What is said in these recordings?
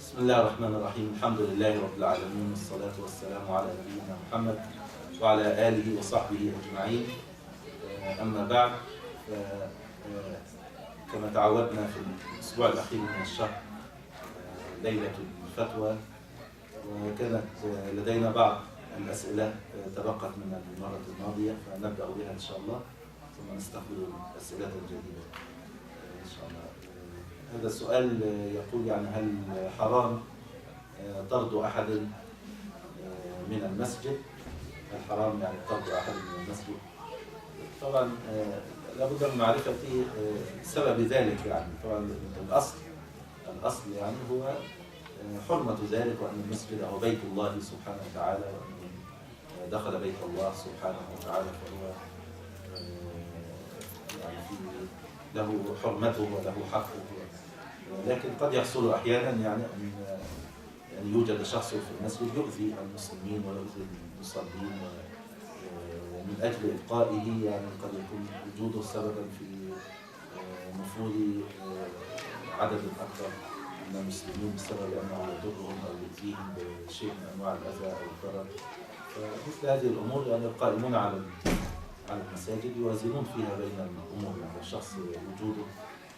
بسم الله الرحمن الرحيم. الحمد لله رب العالمين، والصلاة والسلام على نبينا محمد وعلى آله وصحبه أجمعين. أما بعد، كما تعودنا في الأسبوع الأخير من الشهر ليلة الفتوى، وكانت لدينا بعض الأسئلة تبقت من المرة الماضية، فنبدأ بها إن شاء الله ثم نستقبل أسئلة جديدة إن شاء الله. هذا السؤال يقول يعني هل حرام طرد أحد من المسجد؟ هل حرام يعني طرد أحد من المسجد؟ طبعا لابد من معرفة سبب ذلك. يعني طبعا الأصل يعني هو حرمة ذلك، وأن المسجد هو بيت الله سبحانه وتعالى، وأن دخل بيت الله سبحانه وتعالى فهو يعني له حرمته وله حقه. لكن قد يحصل أحيانا يعني أن يوجد شخص في المسجد يؤذي المسلمين ويؤذي المصلين، ومن أجل إبقائه يعني قد يكون وجوده سببا في نفوذ عدد أكبر من المسلمين بسبب أنه يضرهم أو يؤذيهم بشيء من أنواع الأذى أو الضرر. فمثل هذه الأمور يعني القائمون على المساجد يوازنون فيها بين الأمور. يعني الشخص وجوده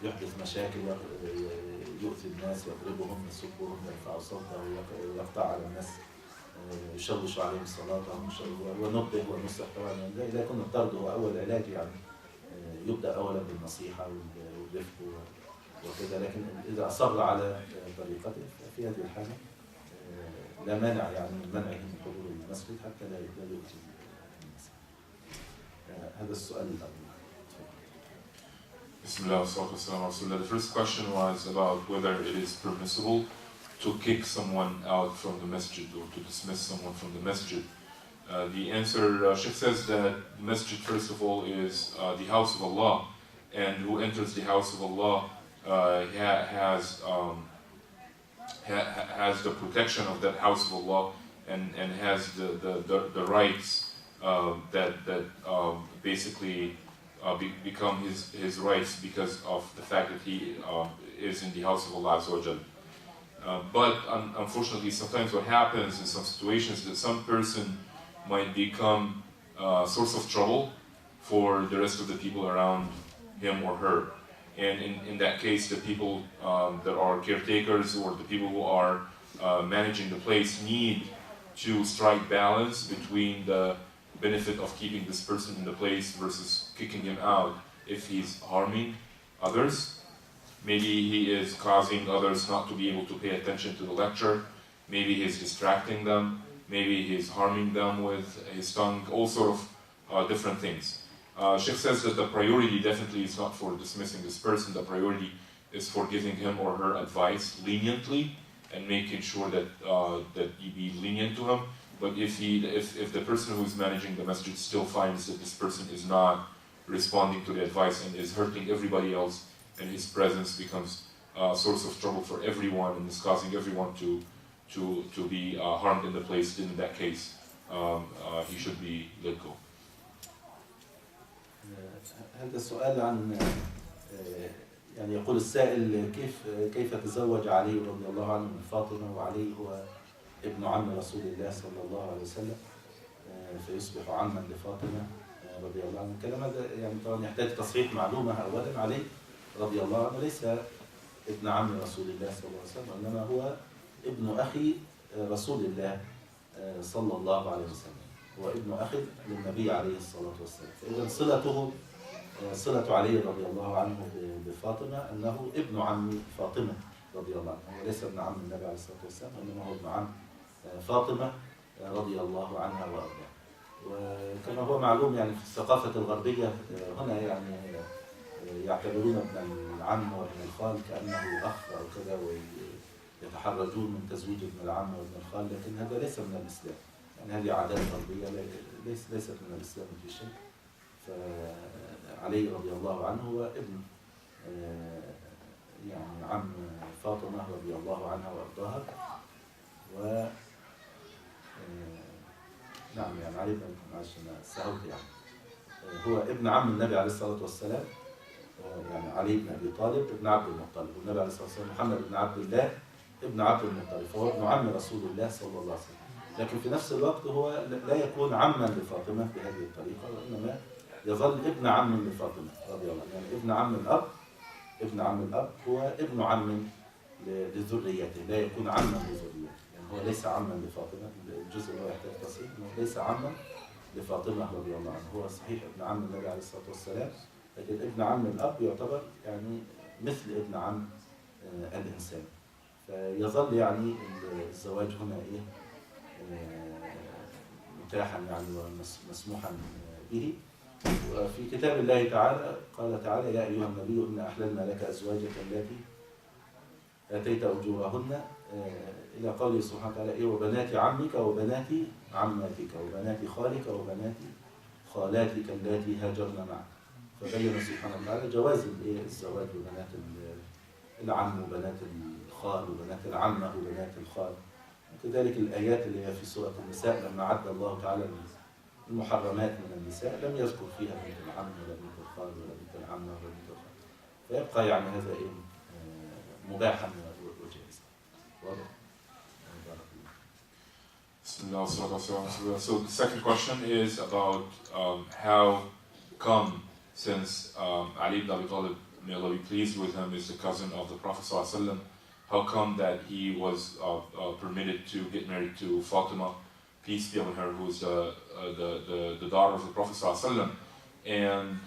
يحدث مشاكل، يؤذي الناس، يضربهم، يسبهم، يرفع صوته، يقطع على الناس، يشوش عليهم صلاتهم، ونبه ونصح. طبعا لا يكون الطرد هو أول علاج، يعني يبدأ أولا بالنصيحة والرفق وكذا، لكن إذا أصر على طريقته في هذه الحالة لا مانع يعني من منعه من حضور المسجد حتى لا يؤذي الناس. هذا السؤال الأول. Bismillah, the first question was about whether it is permissible to kick someone out from the masjid or to dismiss someone from the masjid. The answer, Sheikh says that the masjid, first of all, is the house of Allah, and who enters the house of Allah has the protection of that house of Allah, and has the rights that basically become his rights because of the fact that he is in the house of Allah Azza wa Jal. But unfortunately, sometimes what happens in some situations that some person might become a source of trouble for the rest of the people around him or her. And in that case, the people that are caretakers or the people who are managing the place need to strike balance between the benefit of keeping this person in the place versus kicking him out if he's harming others. Maybe he is causing others not to be able to pay attention to the lecture. Maybe he's distracting them. Maybe he's harming them with his tongue, all sort of different things. Sheikh says that the priority definitely is not for dismissing this person. The priority is for giving him or her advice leniently and making sure that you be lenient to him. But if the person who is managing the masjid still finds that this person is not responding to the advice and is hurting everybody else, and his presence becomes a source of trouble for everyone and is causing everyone to be harmed in the place, then in that case he should be let go. هذا السؤال عن يعني يقول السائل كيف تزوج علي رضي الله عنه من فاطمة، وعلي هو ابن عم رسول الله صلى الله عليه وسلم، فيصبح عما لفاطمة رضي الله عنه. الكلام هذا يعني طبعا يحتاج تصحيح معلومة. أولا علي رضي الله عنه ليس ابن عم رسول الله صلى الله عليه وسلم، وإنما هو ابن أخي رسول الله صلى الله عليه وسلم، هو ابن أخي للنبي عليه الصلاة والسلام. فإذا صلة علي رضي الله عنه بفاطمة أنه ابن عم فاطمة رضي الله عنها، وليس ابن عم النبي عليه الصلاة والسلام، وإنما هو ابن عم فاطمة رضي الله عنها وأرضاها. وكما هو معلوم يعني في الثقافة الغربية هنا يعني يعتبرون ابن العم وابن الخال كأنه أخ أو كذا، ويتحرجون من تزويج ابن العم وابن الخال، لكن هذا ليس من الإسلام. يعني هذه عادات غربية ليست من الإسلام في شيء. فعلي رضي الله عنه هو ابن يعني عم فاطمة رضي الله عنها وأرضاها. و نعم يعني علي بن سهوت يعني هو ابن عم النبي عليه الصلاة والسلام، يعني علي بن أبي طالب ابن عبد المطلب، والنبي عليه الصلاة والسلام محمد بن عبد الله ابن عبد المطلب، فهو ابن عم رسول الله صلى الله عليه وسلم. لكن في نفس الوقت هو لا يكون عما لفاطمة بهذه الطريقة، وإنما يظل ابن عم لفاطمة رضي الله عنها. يعني ابن عم الأب، ابن عم الأب هو ابن عم لذريته، لا يكون عما لذريته. يعني هو ليس عما لفاطمة، الجزء اللي هو يحتاج تصحيح انه ليس عما لفاطمة رضي الله عنها. هو صحيح ابن عم النبي عليه الصلاة والسلام، لكن ابن عم الأب يعتبر يعني مثل ابن عم الإنسان. فيظل يعني الزواج هنا إيه متاحا يعني ومسموحا به. وفي كتاب الله تعالى قال تعالى: يا أيها النبي إنا أحللنا لك أزواجك التي آتيت أجورهن، إلى قوله سبحانه وتعالى: إيه وبنات عمك وبنات عماتك وبنات خالك وبنات خالاتك اللاتي هاجرن معك. فبين سبحانه وتعالى جواز الزواج ببنات العم وبنات الخال وبنات العمة وبنات الخال. كذلك الآيات اللي هي في سورة النساء لما عد الله تعالى المحرمات من النساء لم يذكر فيها بنت العم ولا بنت الخال ولا بنت العمة ولا بنت الخال. فيبقى يعني هذا مباحا وجائزا. واضح؟ So the second question is about how come, since Ali ibn Abi Talib, may Allah be pleased with him, is the cousin of the Prophet ﷺ, how come that he was permitted to get married to Fatima, peace be upon her, who is the daughter of the Prophet ﷺ, and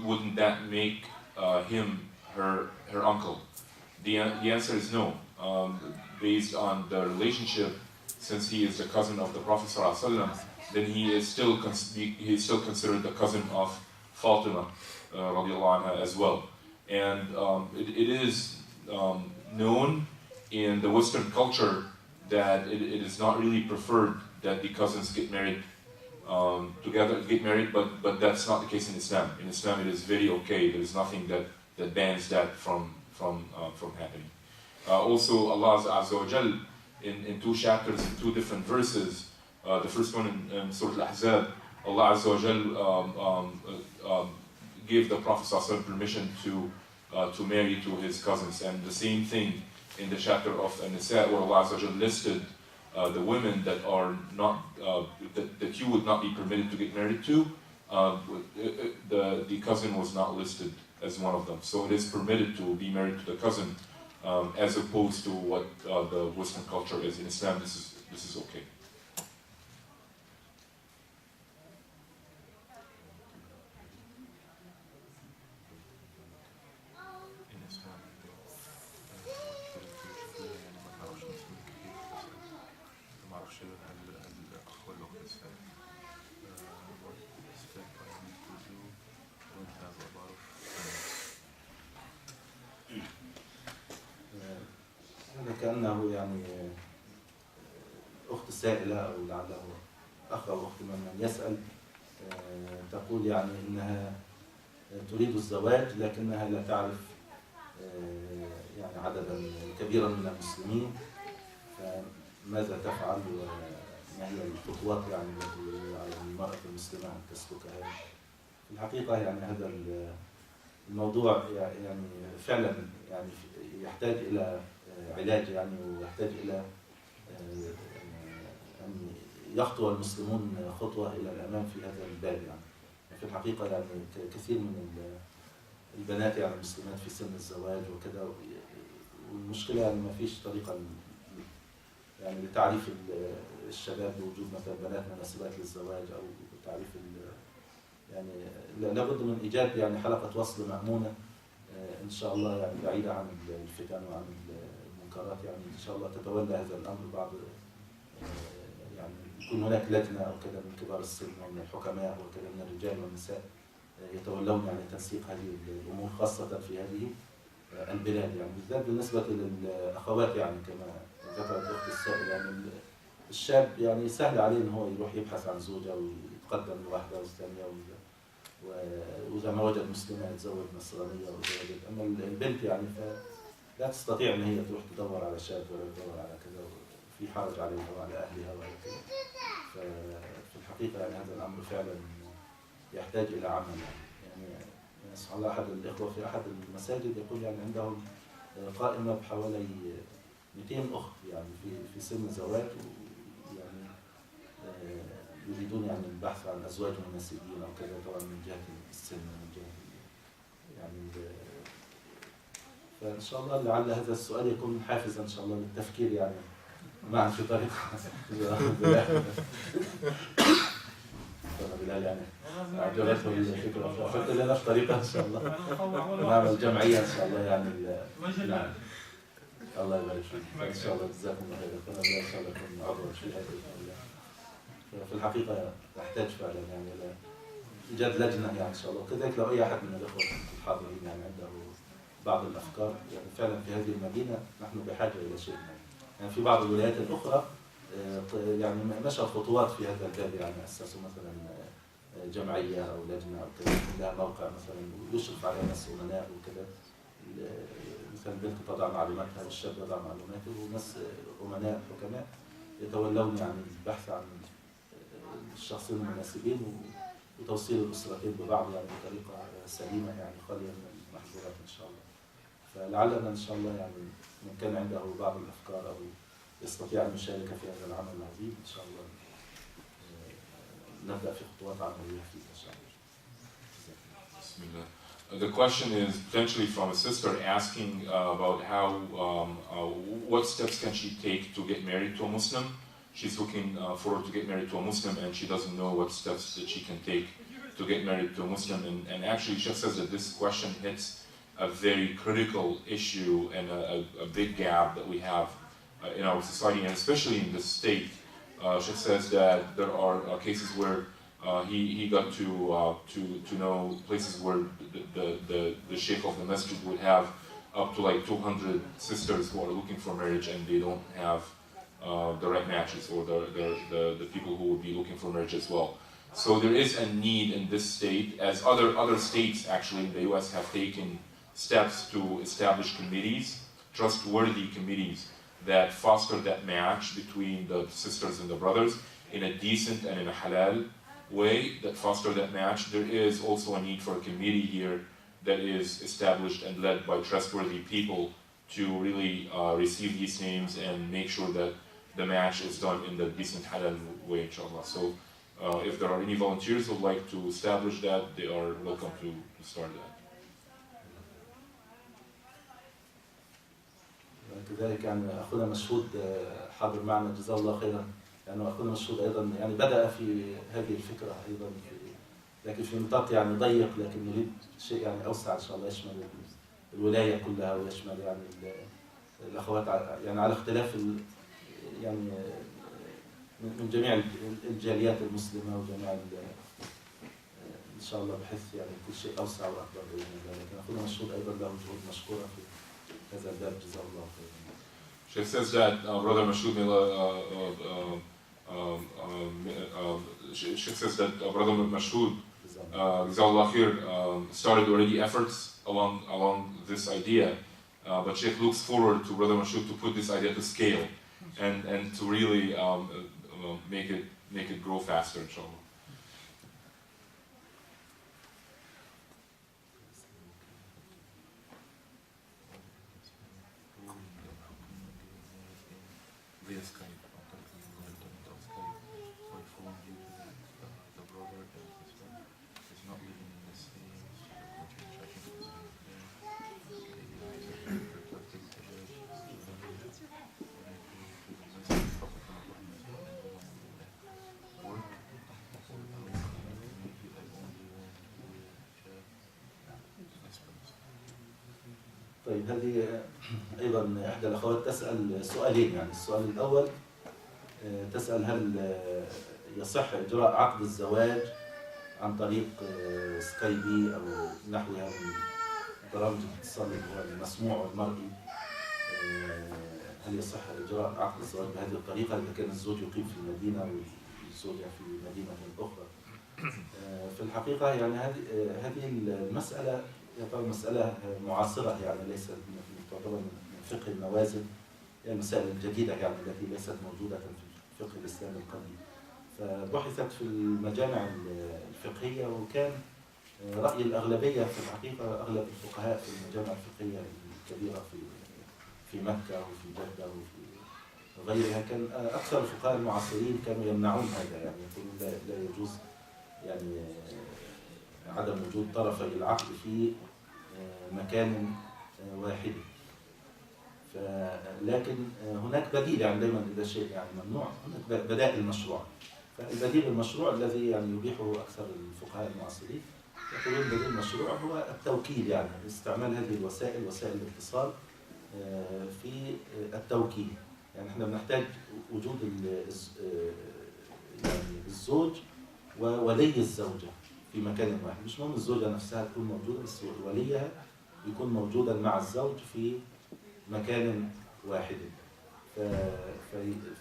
wouldn't that make him her uncle? The answer is no. Based on the relationship, since he is the cousin of the Prophet ﷺ, then he is still considered the cousin of Fatima radiallahu anha as well. And it is known in the Western culture that it is not really preferred that the cousins get married together, but that's not the case in Islam. In Islam, it is very okay. There is nothing that bans that from happening. Also, Allah Azza wa Jal, in two chapters, in two different verses, the first one in Surah Al-Ahzab, Allah Azza wa Jal gave the Prophet ﷺ permission to marry to his cousins, and the same thing in the chapter of An-Nisa, where Allah Azza wa Jal listed the women that are not that you would not be permitted to get married to. The cousin was not listed as one of them, so it is permitted to be married to the cousin, as opposed to what the Western culture is. In Islam, this is okay. كأنه يعني أخت سائلة أو لعله أخ أو أخت من يسأل، تقول يعني إنها تريد الزواج لكنها لا تعرف يعني عددا كبيرا من المسلمين، فماذا تفعل وما هي الخطوات يعني التي على المرأة المسلمة أن تسلكها؟ في الحقيقة يعني هذا الموضوع يعني فعلا يعني يحتاج إلى علاج يعني، ويحتاج إلى أن يخطو المسلمون خطوة إلى الأمام في هذا الباب يعني. في الحقيقة يعني كثير من البنات يعني المسلمات في سن الزواج وكذا، والمشكلة يعني ما فيش طريقة يعني لتعريف الشباب بوجود مثلا بنات مناسبات للزواج، أو تعريف يعني لابد من إيجاد يعني حلقة وصل مأمونة إن شاء الله يعني بعيدة عن الفتن وعن المنكرات يعني. إن شاء الله تتولى هذا الأمر بعض يعني يكون هناك لجنة أو كذا من كبار السن ومن الحكماء وكذا من الرجال والنساء يتولون يعني تنسيق هذه الأمور، خاصة في هذه البلاد يعني، بالذات بالنسبة للأخوات يعني كما ذكرت الأخت السائلة. يعني الشاب يعني سهل عليه إن هو يروح يبحث عن زوجة ويتقدم لواحدة والثانية، وإذا ما وجد مسلمة يتزوج نصرانية وزوجت. أما البنت يعني فلا تستطيع إن هي تروح تدور على شاب ولا تدور على كذا، في حرج عليها وعلى أهلها وعلى كذا. ففي الحقيقة يعني هذا الأمر فعلا يحتاج إلى عمل يعني. سبحان الله، أحد الإخوة في أحد المساجد يقول يعني عندهم قائمة بحوالي شقيقين أخت يعني في سن الزواج، ويعني يريدون يعني البحث عن أزواج مناسبين أو كذا، طبعا من جهة السن ومن جهة يعني فإن شاء الله لعل هذا السؤال يكون حافزا إن شاء الله للتفكير يعني معا في طريق بلال يعني عجبته الفكرة فقلت لنا في طريقة إن شاء الله نعمل جمعية إن شاء الله يعني نعم. الله يبارك فيك إن شاء الله، جزاكم الله خير. إن شاء الله يكون عضو في هذه في الحقيقة تحتاج فعلا يعني إلى إيجاد لجنة يعني إن شاء الله. كذلك لو أي أحد من الإخوة الحاضرين يعني عنده بعض الأفكار، يعني فعلا في هذه المدينة نحن بحاجة إلى شيء يعني في بعض الولايات الأخرى يعني مشى خطوات في هذا الباب، يعني أسسوا مثلا جمعية أو لجنة أو كذا لها موقع مثلا يشرف عليها ناس أمناء وكذا، مثلا البنت تضع معلوماتها والشاب يضع معلوماته، وناس أمناء حكماء يتولون يعني البحث عن الشخصين المناسبين وتوصيل الأسرتين ببعض يعني بطريقة سليمة يعني خالية من المحظورات إن شاء الله. فلعلنا إن شاء الله يعني من كان عنده بعض الأفكار أو يستطيع أن يشارك في هذا العمل العظيم إن شاء الله نبدأ في خطوات عملية فيه إن شاء الله. The question is potentially from a sister asking about how, what steps can she take to get married to a Muslim. She's looking forward to get married to a Muslim, and she doesn't know what steps that she can take to get married to a Muslim. And actually, Sheikh says that this question hits a very critical issue and a big gap that we have in our society, and especially in this state. Sheikh says that there are cases where he got to know places where the sheikh of the masjid would have up to like 200 sisters who are looking for marriage, and they don't have the right matches or the people who would be looking for marriage as well. So there is a need in this state, as other states actually in the US have taken steps to establish committees, trustworthy committees that foster that match between the sisters and the brothers in a decent and in a halal way that foster that match. There is also a need for a committee here that is established and led by trustworthy people to really receive these names and make sure that the match is done in the decent halal way, inshallah. So if there are any volunteers who would like to establish that, they are welcome to start that. كذلك يعني أخونا مشهود حاضر معنا جزاه الله خيرا، يعني أخونا مشهود أيضا يعني بدأ في هذه الفكرة أيضا لكن في نطاق يعني ضيق، لكن نريد شيء يعني أوسع إن شاء الله يشمل الولاية كلها ويشمل يعني الأخوات يعني على اختلاف يعني من جميع الجاليات المسلمة وجميع إن شاء الله بحيث يعني كل شيء أوسع وأكبر بإذن الله. لكن أخونا مشهود أيضا له جهود مشكورة في هذا الباب جزاه الله خيرا. She says that Brother Mashoud she says that Brother Mashoud Jazallah Khair started already efforts along this idea, but Sheikh looks forward to Brother Mashoud to put this idea to scale and to really make it grow faster, inshallah. طيب هذه أيضا إحدى الأخوات تسأل سؤالين، يعني السؤال الأول تسأل هل يصح إجراء عقد الزواج عن طريق سكايبي أو نحوها من برامج الاتصال المسموع والمرئي، هل يصح إجراء عقد الزواج بهذه الطريقة إذا كان الزوج يقيم في المدينة والزوجة في مدينة أخرى؟ في الحقيقة يعني هذه المسألة يعتبر مسألة معاصرة، يعني ليست تعتبر من فقه الموازن، يعني المسائل الجديدة يعني التي ليست موجودة في الفقه الإسلامي القديم. فبحثت في المجامع الفقهية، وكان رأي الأغلبية في الحقيقة أغلب الفقهاء في المجامع الفقهية الكبيرة في مكة وفي جدة وفي وغيرها كان أكثر الفقهاء المعاصرين كانوا يمنعون هذا، يعني يقولون لا يجوز يعني عدم وجود طرفي العقد في مكان واحد. لكن هناك بديل، يعني دائما إذا شيء يعني ممنوع هناك بدائل مشروع. فالبديل المشروع الذي يعني يبيحه أكثر الفقهاء المعاصرين يقولون البديل المشروع هو التوكيل، يعني استعمال هذه الوسائل، وسائل الاتصال في التوكيل. يعني احنا بنحتاج وجود يعني الزوج وولي الزوجة في مكان واحد، مش مهم الزوجة نفسها تكون موجودة بس وليها يكون موجودا مع الزوج في مكان واحد.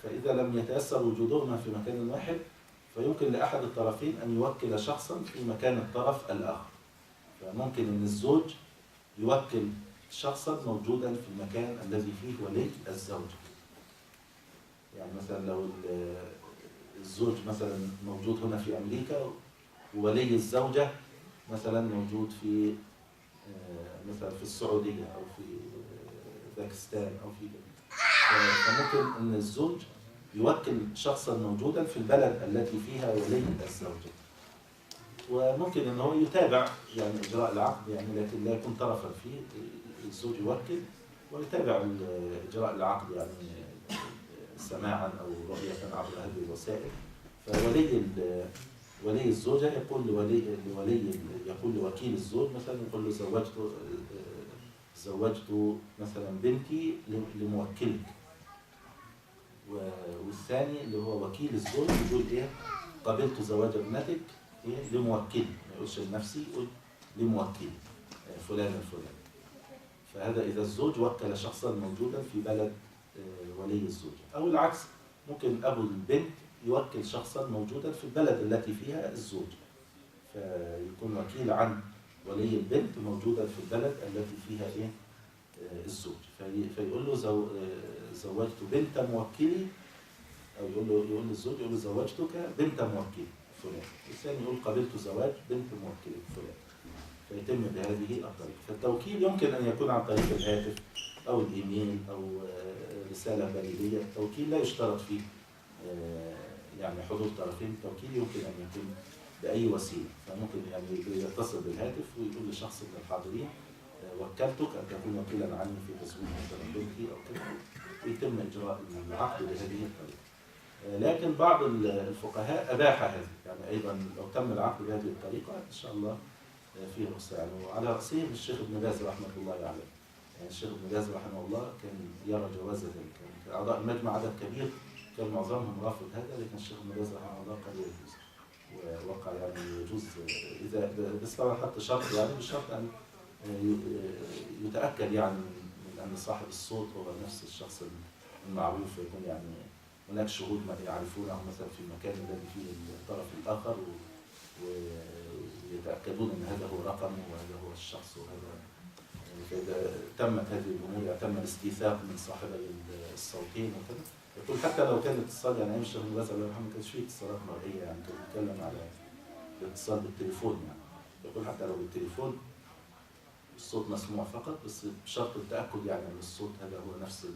فإذا لم يتيسر وجودهما في مكان واحد فيمكن لأحد الطرفين أن يوكل شخصا في مكان الطرف الآخر. فممكن أن الزوج يوكل شخصا موجودا في المكان الذي فيه ولي الزوجة. يعني مثلا لو الزوج مثلا موجود هنا في أمريكا وولي الزوجة مثلا موجود في مثلا في السعودية أو في باكستان أو في فممكن أن الزوج يوكل شخصا موجودا في البلد التي فيها ولي الزوجة، وممكن أنه هو يتابع يعني إجراء العقد، يعني لكن لا يكون طرفا فيه. الزوج يوكل ويتابع إجراء العقد يعني سماعا أو رؤية عبر هذه الوسائل. ولي الزوجة يقول يقول لوكيل الزوج مثلا، يقول له زوجت مثلا بنتي لموكلك. والثاني اللي هو وكيل الزوج يقول ايه؟ قبلت زواج ابنتك ايه لموكلي، ما يقولش لنفسي، يقول لموكلي فلان الفلاني. فهذا إذا الزوج وكل شخصا موجودا في بلد ولي الزوجة. أو العكس، ممكن أبو البنت يوكل شخصا موجودا في البلد التي فيها الزوج، فيكون وكيل عن ولي البنت موجودا في البلد التي فيها إيه؟ الزوج. فيقول له زوجت بنت موكلي، أو يقول للزوج يقول له زوجتك بنت موكلي فلان. الثاني يقول قبلت زواج بنت موكلي فلان. فيتم بهذه الطريقة. فالتوكيل يمكن أن يكون عن طريق الهاتف أو الإيميل أو رسالة بريدية. التوكيل لا يشترط فيه يعني حضور طرفين. التوكيل يمكن أن يكون بأي وسيلة. فممكن يعني يتصل بالهاتف ويقول لشخص من الحاضرين وكلتك أن تكون وكيلا عني في تزويج مثلا بنتي أو كده، ويتم إجراء العقد بهذه الطريقة. لكن بعض الفقهاء أباح هذا، يعني أيضا لو تم العقد بهذه الطريقة إن شاء الله فيه رخصة. يعني وعلى رأسهم الشيخ ابن باز رحمة الله عليه. يعني الشيخ ابن باز رحمه الله كان يرى جواز ذلك. يعني أعضاء المجمع عدد كبير كان معظمهم رافض هذا، لكن الشيخ ابن باز رحمه الله قال يجوز، ووقع يعني يجوز إذا بس طبعا حط شرط، يعني بالشرط أن يتأكد يعني من أن صاحب الصوت هو نفس الشخص المعروف، يكون يعني هناك شهود يعرفونه مثلا في المكان الذي فيه الطرف الآخر، ويتأكدون أن هذا هو رقمه وهذا هو الشخص وهذا. فإذا تمت هذه الأمور، يعني تم الاستيثاق من صاحبي الصوتين وكذا. يقول حتى لو كان الاتصال، يعني أيام الشيخ ابن باز الله يرحمه ما كانش فيه اتصالات مرئية، يعني كان بيتكلم على الاتصال بالتليفون. يعني يقول حتى لو بالتليفون الصوت مسموع فقط، بس بشرط التأكد يعني أن الصوت هذا هو نفس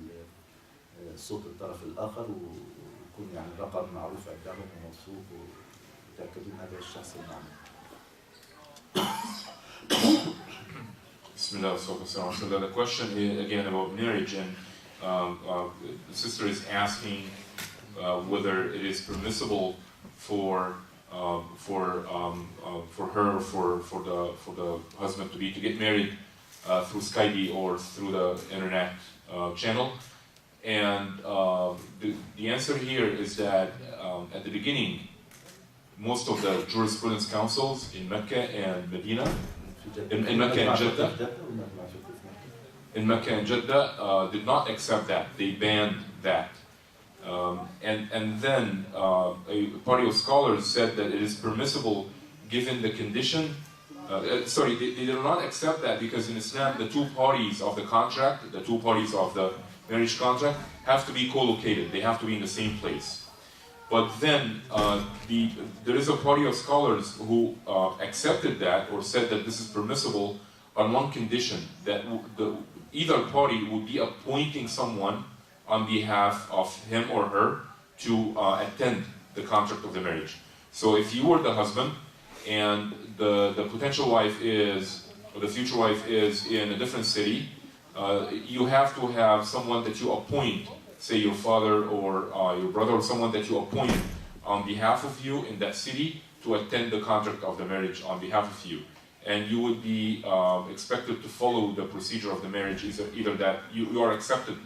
صوت الطرف الآخر، ويكون يعني رقم معروف عندهم وموثوق، ويتأكدون هذا الشخص المعروف. Bismillah, so the question is again about marriage, and the sister is asking whether it is permissible for her for the husband to get married through Skype or through the internet channel. And the answer here is that at the beginning, most of the jurisprudence councils in Mecca and Medina, in Mecca and Jeddah, did not accept that. They banned that. And then a party of scholars said that it is permissible given the condition. They did not accept that because in Islam, the two parties of the contract, the two parties of the marriage contract, have to be co-located. They have to be in the same place. But then there is a party of scholars who accepted that or said that this is permissible on one condition, that either party would be appointing someone on behalf of him or her to attend the contract of the marriage. So if you were the husband and the potential wife is, or the future wife is in a different city, you have to have someone that you appoint, say your father or your brother, or someone that you appoint on behalf of you in that city to attend the contract of the marriage on behalf of you. And you would be expected to follow the procedure of the marriage, either that you are accepted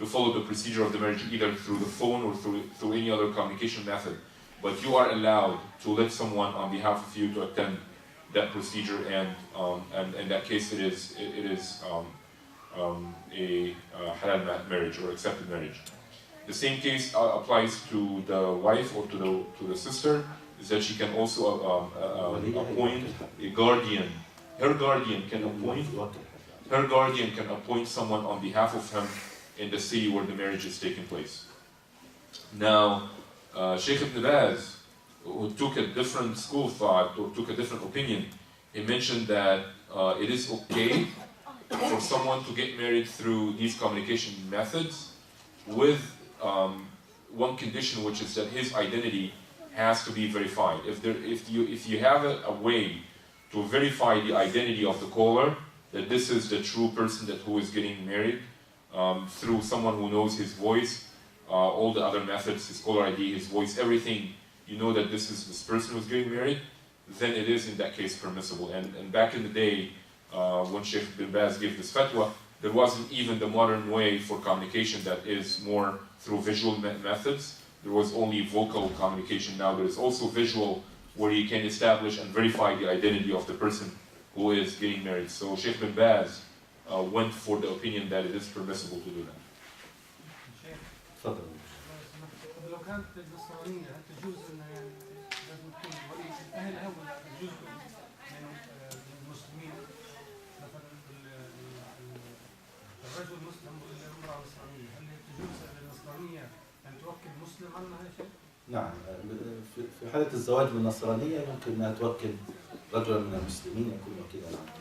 to follow the procedure of the marriage either through the phone or through any other communication method. But you are allowed to let someone on behalf of you to attend that procedure, and in that case it is a halal marriage or accepted marriage. The same case applies to the wife or to the sister, is that she can also appoint a guardian. Her guardian can appoint someone on behalf of him in the city where the marriage is taking place. Now, Sheikh Ibn Baz, who took a different school of thought or took a different opinion, he mentioned that it is okay for someone to get married through these communication methods with one condition, which is that his identity has to be verified. If you have a way to verify the identity of the caller, that this is the true person who is getting married, through someone who knows his voice, all the other methods, his caller ID, his voice, everything, you know that this is this person who's getting married, then it is in that case permissible. And back in the day, when Sheikh bin Baz gave this fatwa, there wasn't even the modern way for communication that is more through visual methods. There was only vocal communication. Now there is also visual, where you can establish and verify the identity of the person who is getting married. So Sheikh bin Baz went for the opinion that it is permissible to do that. لو كانت النصرانية هل تجوز أن لازم تكون ولي الأهل أول تجوز من المسلمين، مثلا الرجل مسلم والمرأة نصرانية، هل تجوز للنصرانية أن توكل مسلم عنها شيء؟ نعم، في حالة الزواج من النصرانية يمكن أنها توكل رجلا من المسلمين يكون وكيلا عنها.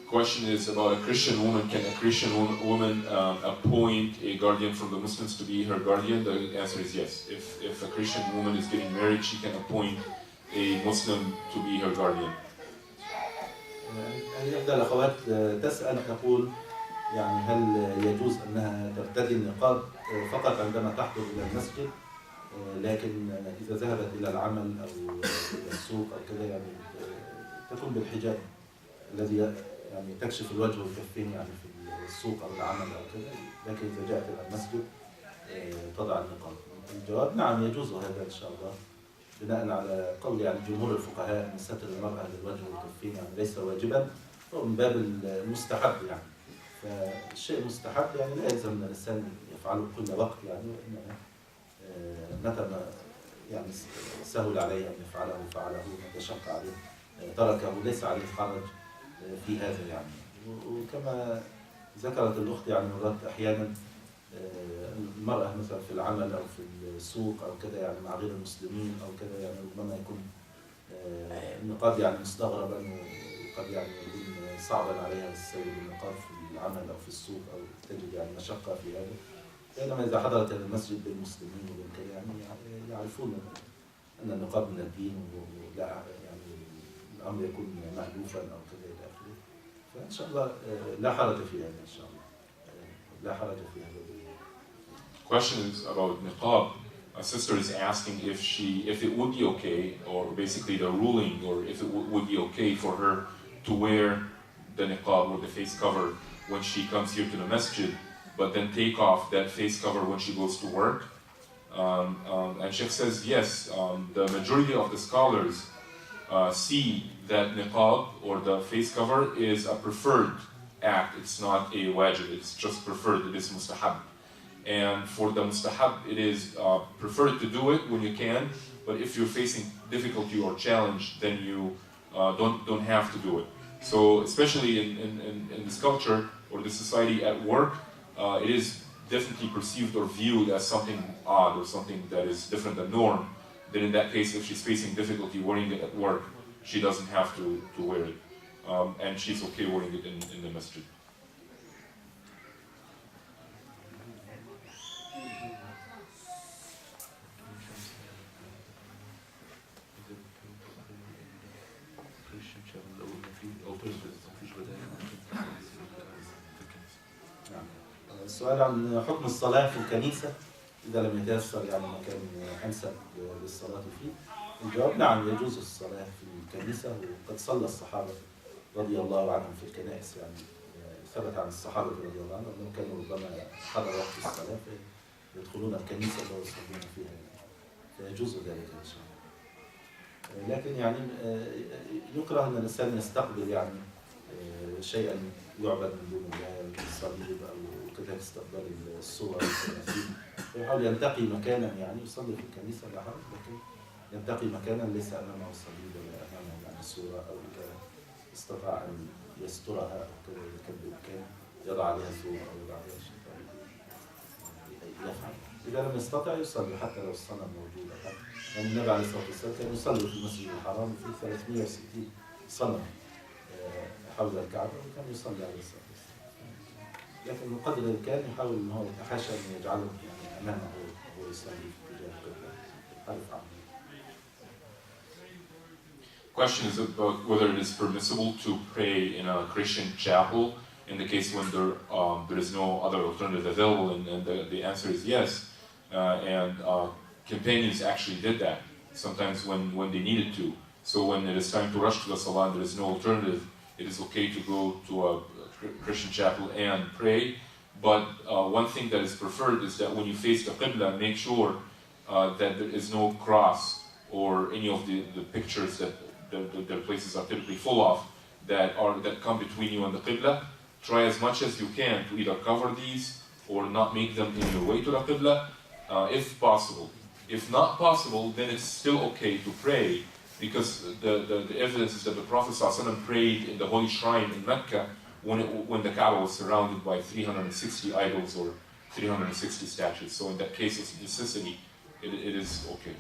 Question is about a Christian woman. Can a Christian woman appoint a guardian from the Muslims to be her guardian? The answer is yes. If a Christian woman is getting married, she can appoint a Muslim to be her guardian. إحدى الأخوات تسأل تقول يعني هل يجوز أنها ترتدي النقاب فقط عندما تحضر إلى المسجد، لكن إذا ذهبت إلى العمل أو إلى السوق أو كذا يعني تكون بالحجاب الذي يعني تكشف الوجه والكفين يعني في السوق أو العمل أو كذا، لكن إذا جاءت إلى المسجد تضع النقاب. الجواب نعم يجوز هذا إن شاء الله، بناء على قول يعني جمهور الفقهاء أن ستر المرأة للوجه والكفين يعني ليس واجبا، هو من باب المستحب يعني. فالشيء مستحب يعني لا يلزم أن الإنسان يفعله كل وقت يعني، متى ما يعني سهل عليه أن يفعله فعله، متى شق عليه تركه، ليس عليه حرج في هذا يعني. وكما ذكرت الأخت يعني مرات أحيانا المرأة مثلا في العمل أو في السوق أو كذا يعني مع غير المسلمين أو كذا يعني ربما يكون النقاب يعني مستغربا، وقد يعني يكون صعبا عليها تستوي بالنقاب في العمل أو في السوق، أو تجد يعني مشقة في هذا. بينما إذا حضرت المسجد بالمسلمين وبالكذا يعني يعرفون أن النقاب من الدين، ولا يعني الأمر يكون مألوفا أو كذا إلى آخره. فإن شاء الله لا حرج في هذا إن شاء الله، لا حرج في هذا. Question is about niqab. A sister is asking if it would be okay, or basically the ruling, or if it would be okay for her to wear the niqab or the face cover when she comes here to the masjid, but then take off that face cover when she goes to work. And Sheikh says yes, the majority of the scholars see that niqab or the face cover is a preferred act. It's not a wajib, it's just preferred, it is mustahab. And for the mustahab, it is preferred to do it when you can, but if you're facing difficulty or challenge, then you don't have to do it. So especially in this culture or the society at work, it is definitely perceived or viewed as something odd or something that is different than norm. Then in that case, if she's facing difficulty wearing it at work, she doesn't have to wear it. And she's okay wearing it in the masjid. السؤال عن حكم الصلاة في الكنيسة إذا لم يتيسر يعني مكان أنسب للصلاة فيه. الجواب نعم، يجوز الصلاة في الكنيسة، وقد صلى الصحابة رضي الله عنهم في الكنائس. يعني ثبت عن الصحابة رضي الله عنهم أنهم كانوا ربما حضر وقت الصلاة فيدخلون الكنيسة ويصلون فيها، فيجوز ذلك إن شاء الله. لكن يعني يكره أن الإنسان يستقبل يعني شيئا يعبد من دون الله كالصليب أو كذلك استقبال الصور والتماثيل، فيحاول ينتقي مكانا يعني يصلي في الكنيسة لا حرج، لكن ينتقي مكانا ليس أمامه الصليب ولا أمامه يعني الصورة، أو إذا استطاع أن يسترها أو كذا إذا كان بإمكانه يضع عليها ثوب أو يضع عليها شيء يفعل. إذا لم يستطع يصلي حتى لو الصنم موجود. يعني النبي عليه الصلاة والسلام كان يصلي في المسجد الحرام في 360 صنم حول الكعبة، وكان يصلي عليه الصلاة والسلام. لكن بقدر الإمكان يحاول إن هو يتحاشى أن يجعله يعني أمامه وهو يصلي في اتجاه القبلة. حرف عنه. Question is about whether it is permissible to pray in a Christian chapel in the case when there is no other alternative available, and the answer is yes. Companions actually did that sometimes when they needed to. So when it is time to rush to the salah and there is no alternative, it is okay to go to a Christian chapel and pray. But one thing that is preferred is that when you face the Qibla, make sure that there is no cross or any of the pictures that the places are typically full of that come between you and the Qibla. Try as much as you can to either cover these or not make them in your way to the Qibla, if possible. If not possible, then it's still okay to pray, because the evidence is that the Prophet ﷺ prayed in the holy shrine in Mecca when the Kaaba was surrounded by 360 idols or 360 statues. So in that case of necessity, it is okay.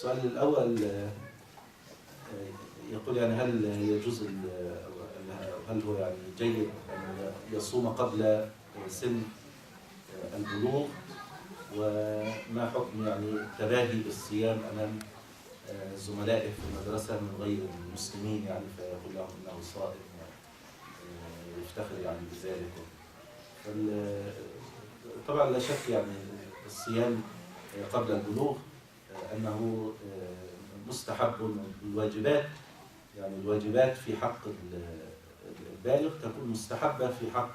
السؤال الأول يقول يعني هل يجوز هل هو يعني جيد أن يصوم قبل سن البلوغ، وما حكم يعني التباهي بالصيام أمام زملائه في المدرسة من غير المسلمين، يعني فيقول لهم أنه صائم ويفتخر يعني بذلك. طبعا لا شك يعني الصيام قبل البلوغ أنه مستحب. الواجبات يعني الواجبات في حق البالغ تكون مستحبة في حق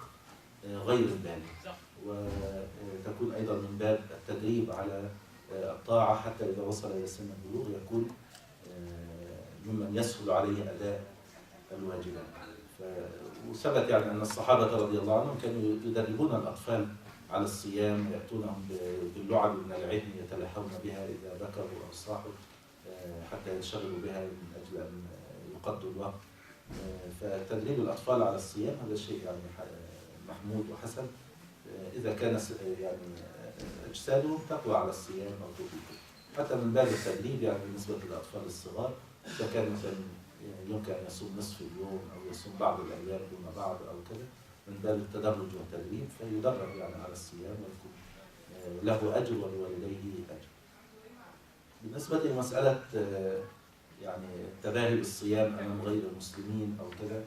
غير البالغ، وتكون أيضا من باب التدريب على الطاعة حتى إذا وصل إلى سن البلوغ يكون ممن يسهل عليه أداء الواجبات. وثبت يعني أن الصحابة رضي الله عنهم كانوا يدربون الأطفال على الصيام، يأتونهم باللعب من العهن يتلهون بها إذا ذكروا أو صاحوا حتى ينشغلوا بها من أجل أن يقضوا الوقت. فتدريب الأطفال على الصيام هذا شيء يعني محمود وحسن إذا كان يعني أجسادهم تقوى على الصيام أو تطيقه. حتى من باب التدريب يعني بالنسبة للأطفال الصغار، إذا كان مثلا يمكن أن يصوم نصف اليوم أو يصوم بعض الأيام دون بعض أو كذا، من باب التدرج والتدريب فيدرب يعني على الصيام ويكون له أجر ولوالديه أجر. بالنسبة لمسألة يعني التباهي بالصيام أمام غير المسلمين أو كذا،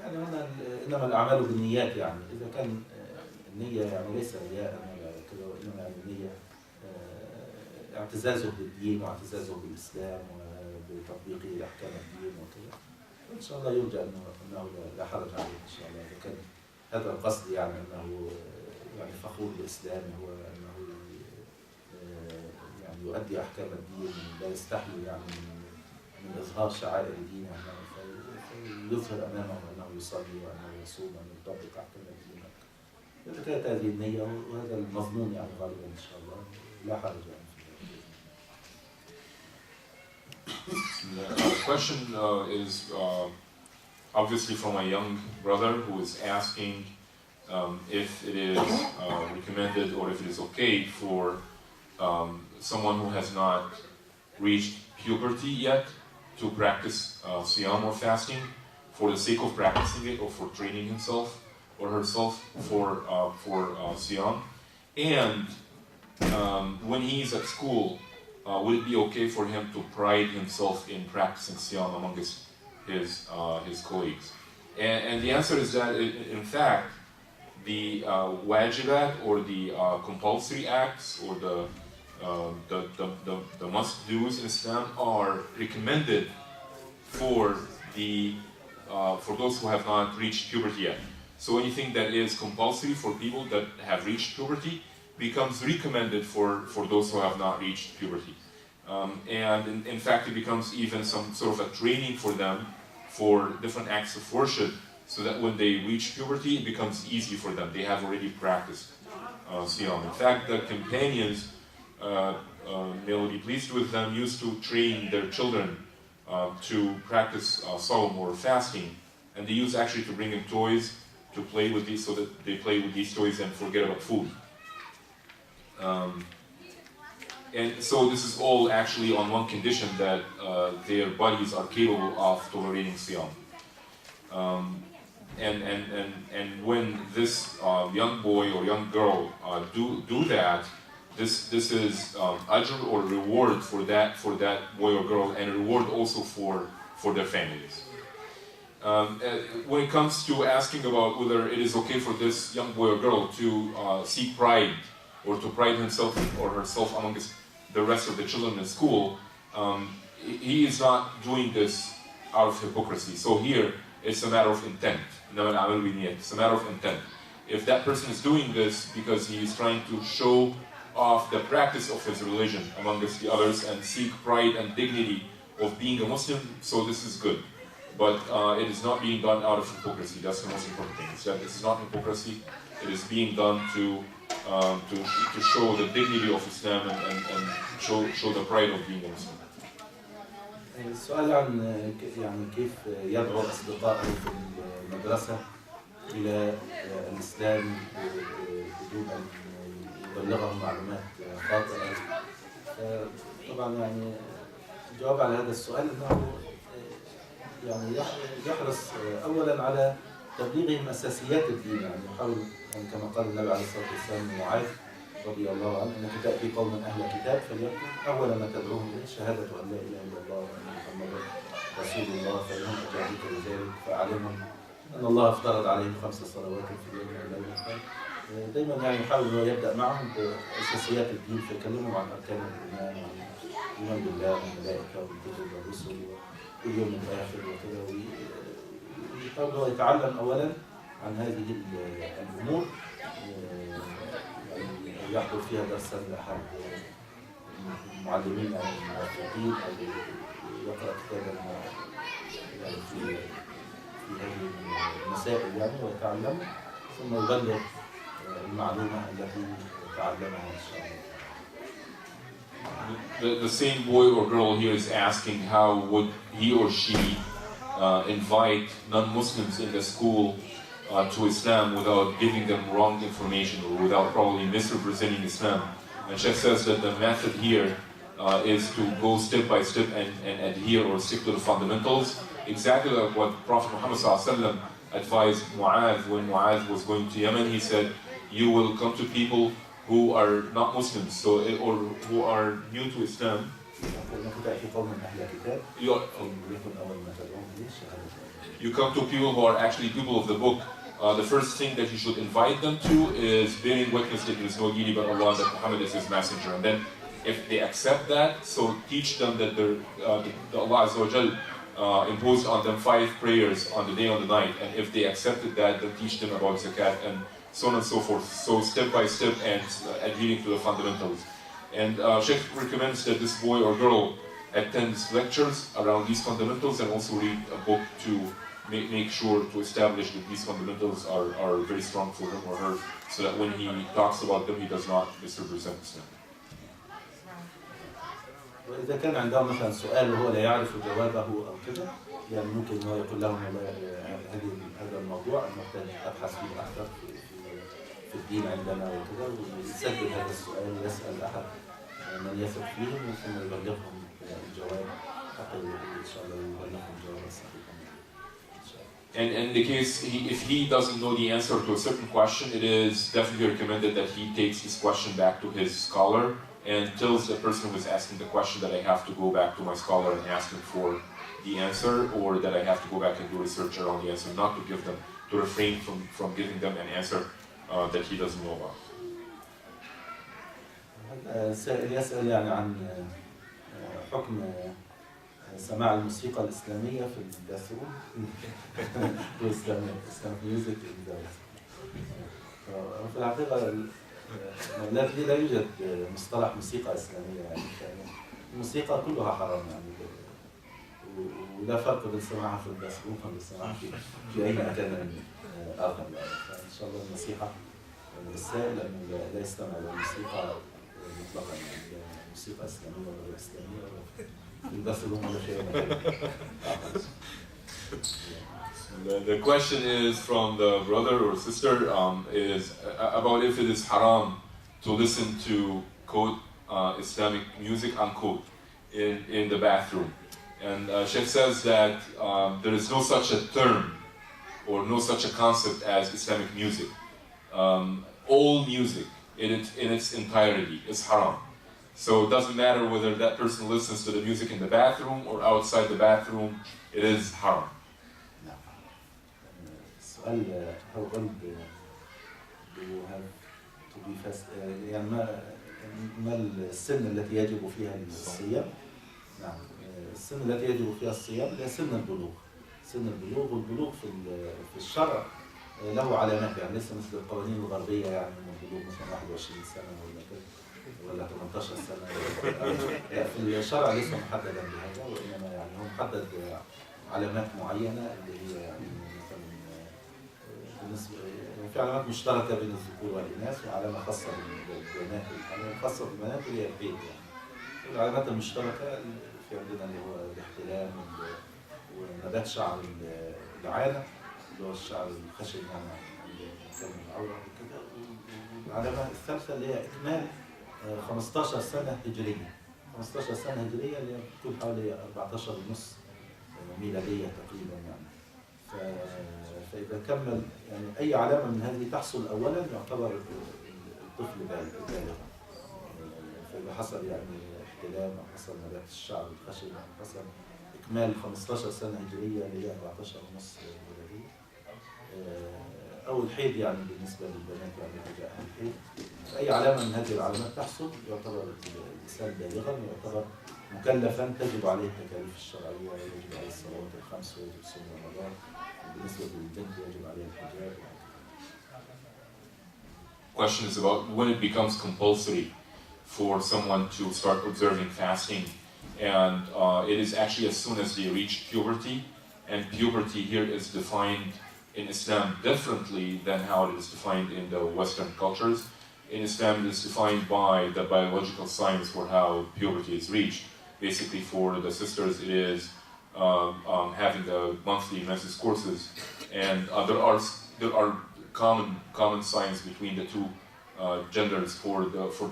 يعني هنا إنما الأعمال بالنيات. يعني إذا كان النية يعني ليس رياء ولا كذا، وإنما يعني النية اعتزازه بالدين واعتزازه بالإسلام وبتطبيق أحكام الدين وكذا، إن شاء الله يرجى أنه لا حرج عليه إن شاء الله إذا كان هذا القصد يعني أنه يعني فخور بإسلامه وأنه يعني يؤدي أحكام الدين، لا يستحي يعني من إظهار شعائر دينه، فيظهر أمامه أنه يصلي وأنه يصوم وأنه يطبق أحكام الدين. إذا كانت هذه النية وهذا المظنون يعني غالبا إن شاء الله لا حرج يعني The question is obviously from a young brother who is asking if it is recommended or if it is okay for someone who has not reached puberty yet to practice siyam or fasting for the sake of practicing it or for training himself or herself for siyam. And when he's at school, would it be okay for him to pride himself in practicing siyam among his colleagues? And the answer is that, in fact, the wajibat or the compulsory acts or the must-dos in Islam are recommended for those who have not reached puberty yet. So anything that is compulsory for people that have reached puberty becomes recommended for those who have not reached puberty. And in fact, it becomes even some sort of a training for them for different acts of worship, so that when they reach puberty, it becomes easy for them. They have already practiced siyam. In fact, the companions, may Allah be pleased with them, used to train their children to practice sawm or fasting, and they used actually to bring in toys to play with these, so that they play with these toys and forget about food. And so this is all actually on one condition, that their bodies are capable of tolerating siyam. And when this young boy or young girl do that, this is ajr or reward for that boy or girl, and a reward also for their families. When it comes to asking about whether it is okay for this young boy or girl to seek pride or to pride himself or herself among the rest of the children in school, he is not doing this out of hypocrisy. So here, it's a matter of intent. It's a matter of intent. If that person is doing this because he is trying to show off the practice of his religion amongst the others and seek pride and dignity of being a Muslim, so this is good. But it is not being done out of hypocrisy. That's the most important thing. It's that this is not hypocrisy. It is being done to show the dignity of Islam and show the pride of being a Muslim. السؤال عن يعني كيف يدعو أصدقائه في المدرسة إلى الإسلام بدون أن يبلغهم معلومات خاطئة. طبعا يعني الجواب على هذا السؤال أنه يعني يحرص أولا على تبليغهم أساسيات الدين، يعني يحاول يعني كما قال النبي عليه الصلاة والسلام لمعاذ رضي الله عنه: انك تاتي قوما اهل كتاب فليكن اول ما تدعوهم اليه شهاده ان لا اله الا الله وان محمدا رسول الله، فانهم اجابوك لذلك فاعلمهم ان الله افترض عليهم 5 صلوات في اليوم والليله. دائما يعني يحاول انه يبدا معهم باساسيات الدين، فيكلمهم عن اركان الايمان، عن الايمان بالله والملائكه والكتب والرسل واليوم الاخر وكذا، ويحاول انه يتعلم اولا عن هذه الامور، يحضر فيها درسا لأحد المعلمين أو الموفقين، أو يقرأ كتابا يعني في هذه المسائل يعني ويتعلم، ثم يبلغ المعلومة التي تعلمها إن شاء الله. The same boy or girl here is asking how would he or she invite non-Muslims in the school to Islam without giving them wrong information or without probably misrepresenting Islam. And Sheikh says that the method here is to go step by step and adhere or stick to the fundamentals, exactly like what Prophet Muhammad ﷺ advised Mu'adh when Mu'adh was going to Yemen. He said, you will come to people who are not Muslims, or who are new to Islam. You come to people who are actually people of the book. The first thing that you should invite them to is bearing witness that there is no deity but Allah, that Muhammad is his messenger. And then if they accept that, so teach them that Allah Azza wa Jal imposed on them 5 prayers on the day and the night, and if they accepted that, then teach them about zakat, and so on and so forth. So step by step, and adhering to the fundamentals. And Sheikh recommends that this boy or girl attends lectures around these fundamentals, and also read a book to make sure to establish that these fundamentals are very strong for him or her, so that when he talks about them, he does not misrepresent Islam. وإذا كان عندهم مثلا سؤال وهو لا يعرف جوابه أو كده، يعني ممكن إنه يقول لهم والله هذا الموضوع محتاج أبحث فيه أكثر في الدين عندنا وكده، ويسجل هذا السؤال ويسأل أحد من يثق فيهم ثم يبلغهم الجواب حتى إن شاء الله يبلغهم الجواب الصحيح. And in the case, if he doesn't know the answer to a certain question, it is definitely recommended that he takes this question back to his scholar and tells the person who is asking the question that I have to go back to my scholar and ask him for the answer, or that I have to go back and do research around the answer, not to give them, to refrain from giving them an answer that he doesn't know about. سائل يسأل يعني عن حكم سماع الموسيقى الإسلامية في الباثروم والإسلاميك ميوزك في الحقيقة لا يوجد مصطلح موسيقى إسلامية، يعني الموسيقى كلها حرام يعني، ولا فرق بين سماعها في الباثروم وبين سماعها في أي مكان آخر يعني. فإن شاء الله النصيحة للسائل أنه لا يستمع للموسيقى مطلقا، يعني موسيقى إسلامية ولا غير إسلامية ولا في الباثروم ولا شيء آخر. The question is from the brother or sister, is about if it is haram to listen to quote Islamic music unquote in the bathroom. And Sheikh says that there is no such a term or no such a concept as Islamic music. All music in its entirety is haram. So it doesn't matter whether that person listens to the music in the bathroom or outside the bathroom, it is haram. السؤال how old do you have to be fast يعني ما السن التي يجب فيها الصيام؟ نعم السن التي يجب فيها الصيام هي سن البلوغ. سن البلوغ، والبلوغ في الشرع له علامات، يعني ليس مثل القوانين الغربية يعني البلوغ مثلا 21 سنة ولا 18 سنة. لا في الشرع ليس محددا بهذا، وإنما يعني هو محدد علامات معينة اللي هي يعني في علامات مشتركة بين الذكور والإناث، وعلامة خاصة بالبنات. العلامة الخاصة بالبنات هي البيض يعني. العلامات المشتركة في عندنا اللي هو الاحتلام ونبات شعر العانة اللي هو الشعر الخشن يعني عند مكان العورة وكده. والعلامة الثالثة اللي هي إكمال 15 سنة هجرية. 15 سنة هجرية اللي هي بتكون حوالي 14 ونص ميلادية تقريبا يعني. فإذا كمل يعني أي علامة من هذه تحصل أولا يعتبر الطفل بالغ. فإذا حصل يعني احتلام أو حصل نبات الشعر الخشن أو حصل إكمال 15 سنة هجرية اللي هي 14 ونص ميلادية، أو الحيض يعني بالنسبة للبنات يعني إذا جاء الحيض، أي علامة من هذه العلامات تحصل يعتبر الإنسان بالغا، ويعتبر مكلفا تجب عليه التكاليف الشرعية، يجب عليه الصلوات الخمس ويجب صوم رمضان، بالنسبة للبنت يجب عليها الحجاب. Question is about when it becomes compulsory for someone to start observing fasting, and it is actually as soon as they reach puberty, and puberty here is defined in Islam differently than how it is defined in the Western cultures. In Islam, it is defined by the biological signs for how puberty is reached. Basically, for the sisters, it is having the monthly menses courses, and there are common signs between the two genders for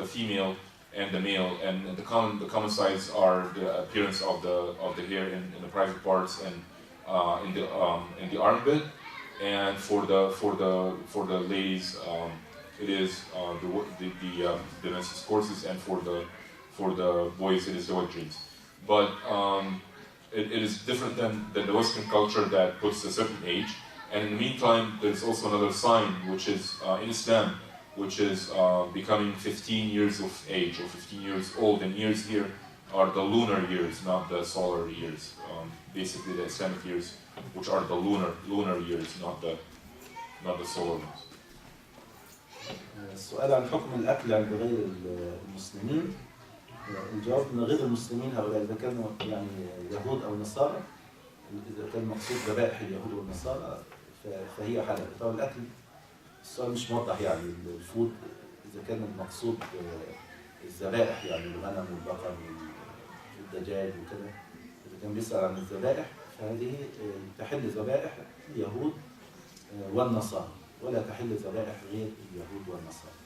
the female and the male, and the common signs are the appearance of the hair in the private parts and in the armpit, and for the ladies it is the menses courses, and for the boys it is the wet dreams. But it is different than the Western culture that puts a certain age. And in the meantime, there's also another sign, which is in Islam, which is becoming 15 years of age or 15 years old. And years here are the lunar years, not the solar years. Basically, the Islamic years, which are the lunar years, not the solar ones. السؤال عن حكم الأكل عند غير المسلمين. الجواب أن غير المسلمين هؤلاء إذا كانوا يعني يهود أو نصارى، إذا كان مقصود ذبائح اليهود والنصارى فهي حلال. طبعا الأكل السؤال مش موضح، يعني الفود إذا كان المقصود الذبائح يعني الغنم والبقر والدجاج وكذا، إذا كان بيسأل عن الذبائح فهذه تحل ذبائح اليهود والنصارى، ولا تحل ذبائح غير اليهود والنصارى.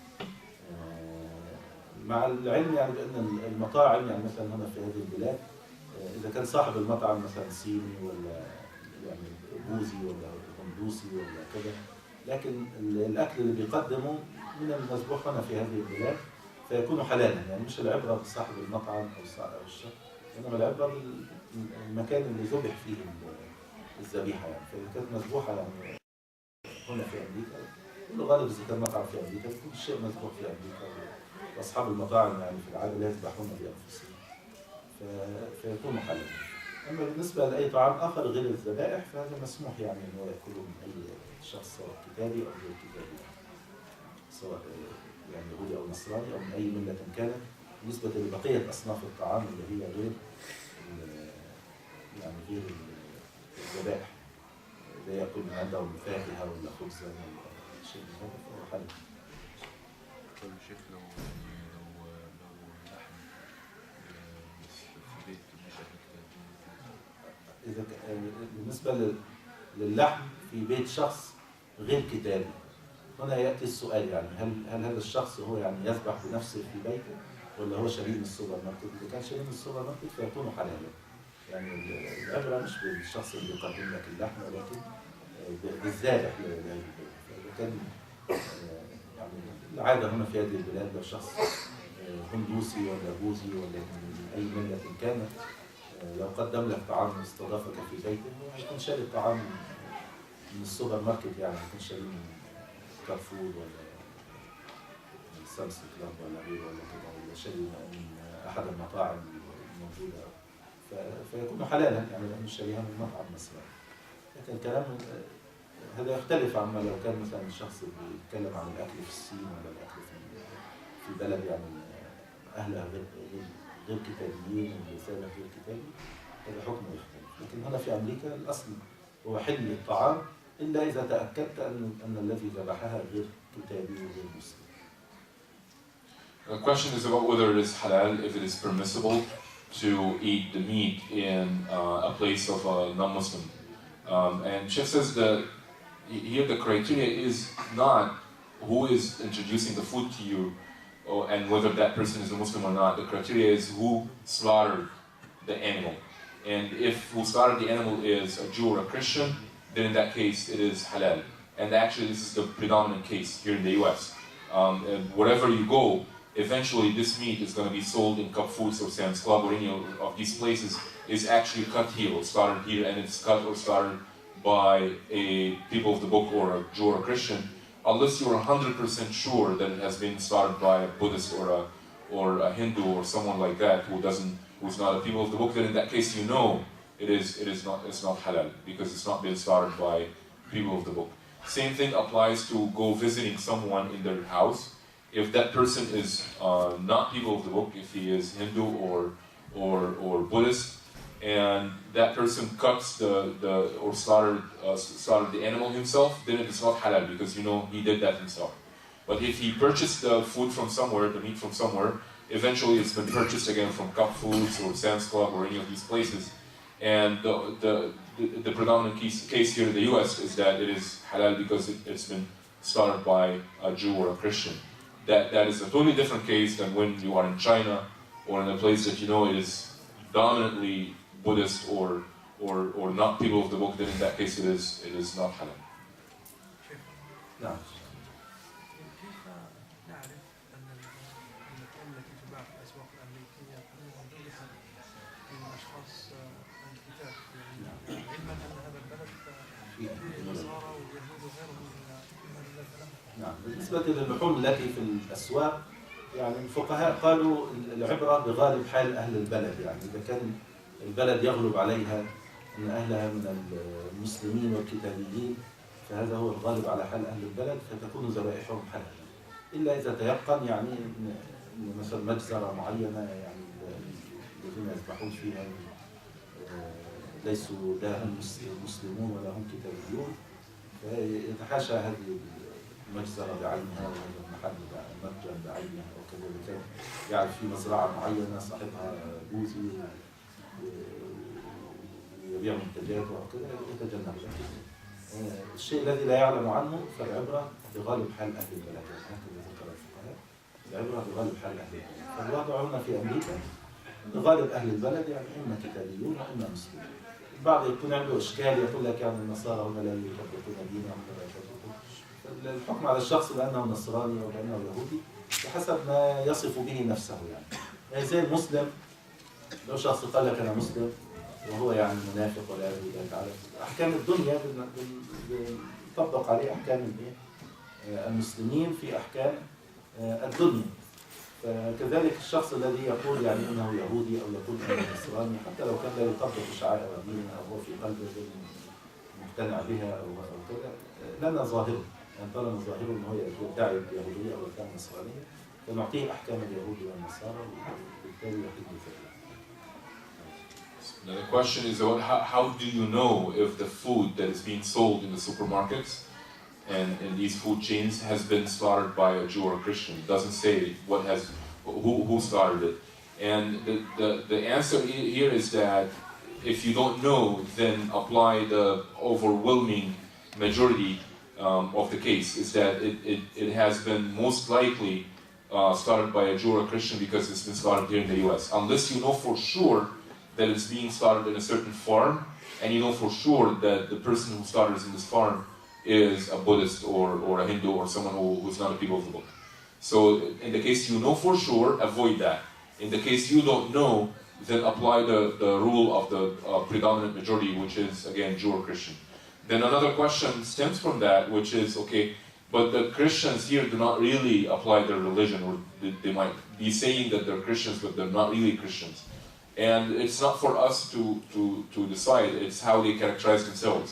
مع العلم يعني بأن المطاعم يعني مثلا هنا في هذه البلاد إذا كان صاحب المطعم مثلا صيني ولا يعني بوذي ولا هندوسي ولا كذا، لكن الأكل اللي بيقدمه من المذبوح هنا في هذه البلاد فيكون حلالا. يعني مش العبرة بصاحب المطعم أو الشخص، إنما العبرة بالمكان اللي ذبح فيه الذبيحة. يعني فإذا كانت مذبوحة يعني هنا في أمريكا، والغالب إذا كان مطعم في أمريكا كل شيء مذبوح في أمريكا، وأصحاب المطاعم يعني في العادة لا يذبحون بأنفسهم فيكون حلالا. أما بالنسبة لأي طعام آخر غير الذبائح فهذا مسموح يعني أنه يأكله من أي شخص سواء كتابي أو غير كتابي، سواء يعني يهودي أو نصراني أو من أي ملة كانت. بالنسبة لبقية أصناف الطعام اللي هي غير يعني غير الذبائح، إذا يأكل من عندهم فاكهة ولا خبزا ولا شيء من هذا فهو حلال. كل شيء لو لحم في بيت إذا بالنسبة للحم في بيت شخص غير كتابي، هنا يأتي السؤال يعني هل هذا الشخص هو يعني يذبح بنفسه في بيته ولا هو شريك من السوبر ماركت؟ إذا كان شريك من السوبر ماركت فيكون حلالا. يعني العبرة مش بالشخص اللي يقدم لك اللحم ولكن بالذابح لهذه البيت. فإذا كان يعني العادة هنا في هذه البلاد لو شخص هندوسي ولا بوذي ولا من أي ملة كانت لو قدم لك طعام واستضافك في بيته هو هيكون شاري الطعام من السوبر ماركت، يعني هيكون شاري من كارفور ولا سامس كلاب ولا غيره ولا كذا، ولا شاري من أحد المطاعم الموجودة فيكون حلالا يعني لأنه شاريها من مطعم مثلا. لكن الكلام هذا يختلف عما لو كان مثلا الشخص بيتكلم عن الأكل في الصين ولا الأكل في بلد يعني أهلها غير كتابيين والرسالة غير كتابي، هذا حكمه يختلف. لكن هنا في أمريكا الأصل هو حل الطعام إلا إذا تأكدت أن الذي ذبحها غير كتابي وغير مسلم. The question is about whether it is halal, if it is permissible to eat the meat in a place of a non-Muslim. And Sheikh says that here the criteria is not who is introducing the food to you and whether that person is a Muslim or not. The criteria is who slaughtered the animal. And if who slaughtered the animal is a Jew or a Christian, then in that case it is halal. And actually this is the predominant case here in the US. And wherever you go, eventually this meat is going to be sold in Cup Foods or Sam's Club or any of these places is actually cut here or slaughtered here, and it's cut or slaughtered by a people of the book or a Jew or a Christian, unless you're 100% sure that it has been slaughtered by a Buddhist or a Hindu or someone like that who's not a people of the book. Then in that case, you know it's not halal because it's not been slaughtered by people of the book. Same thing applies to go visiting someone in their house. If that person is not people of the book, if he is Hindu or Buddhist, and that person cuts or slaughtered the animal himself, then it is not halal because you know he did that himself. But if he purchased the food from somewhere, the meat from somewhere, eventually it's been purchased again from Cup Foods or Sam's Club or any of these places. And the predominant case here in the US is that it is halal because it's been slaughtered by a Jew or a Christian. That is a totally different case than when you are in China or in a place that you know is dominantly Buddhist or not people of the book. Then in that case it is not halal. نعم. كيف نعرف أن اللحوم التي تباع في الأسواق الأمريكية ذبحت من أشخاص الكتاب، يعني علما أن هذا البلد فيه النصارى واليهود وغيرهم من نعم. بالنسبة للحوم التي في الأسواق يعني الفقهاء قالوا العبرة بغالب حال أهل البلد، يعني إذا كان البلد يغلب عليها أن أهلها من المسلمين والكتابيين فهذا هو الغالب على حال أهل البلد فتكون ذبائحهم حلالا، إلا إذا تيقن يعني إن مثلا مجزرة معينة يعني الذين يذبحون فيها ليسوا لا هم مسلمون ولا هم كتابيون، فيتحاشى هذه المجزرة بعينها وهذا المحل متجر بعينها وكذا. كان يعرف في مزرعة معينة صاحبها بوذي ويبيع منتجات وكذا يتجنب. الشيء الذي لا يعلم عنه فالعبرة بغالب حال أهل البلد، يعني هكذا ذكر الفقهاء، العبرة بغالب حال أهل البلد. فالوضع هنا في أمريكا غالب أهل البلد يعني إما كتابيون وإما مسلمون. البعض يكون عنده إشكال يقول لك يعني النصارى هم لا يطبقون دينهم ولا يطبقون. الحكم على الشخص بأنه نصراني أو بأنه يهودي بحسب ما يصف به نفسه، يعني زي المسلم، لو شخص قال لك أنا مسلم وهو يعني منافق ولا يعرف الله تعالى، أحكام الدنيا بنطبق عليه أحكام المسلمين في أحكام الدنيا. فكذلك الشخص الذي يقول يعني انه يهودي او يقول انه نصراني حتى لو كان لا يطبق شعائر الدين او هو في قلبه مقتنع بها او كذا لنا ظاهره، يعني طالما ظاهره ان هو يدعي اليهوديه او يدعي النصرانيه فنعطيه احكام اليهود والنصارى وبالتالي يحل ذلك. Now the question is how do you know if the food that is being sold in the supermarkets and in these food chains has been slaughtered by a Jew or a Christian? It doesn't say who started it. And the answer here is that if you don't know, then apply the overwhelming majority of the case, is that it has been most likely started by a Jew or a Christian because it's been started here in the US. Unless you know for sure that it's being started in a certain farm, and you know for sure that the person who started in this farm is a Buddhist or a Hindu or someone who's not a people of the book. So in the case you know for sure, avoid that. In the case you don't know, then apply the rule of the predominant majority, which is again Jew or Christian. Then another question stems from that, which is, okay, but the Christians here do not really apply their religion, or they might be saying that they're Christians, but they're not really Christians. And it's not for us to decide, it's how they characterize themselves,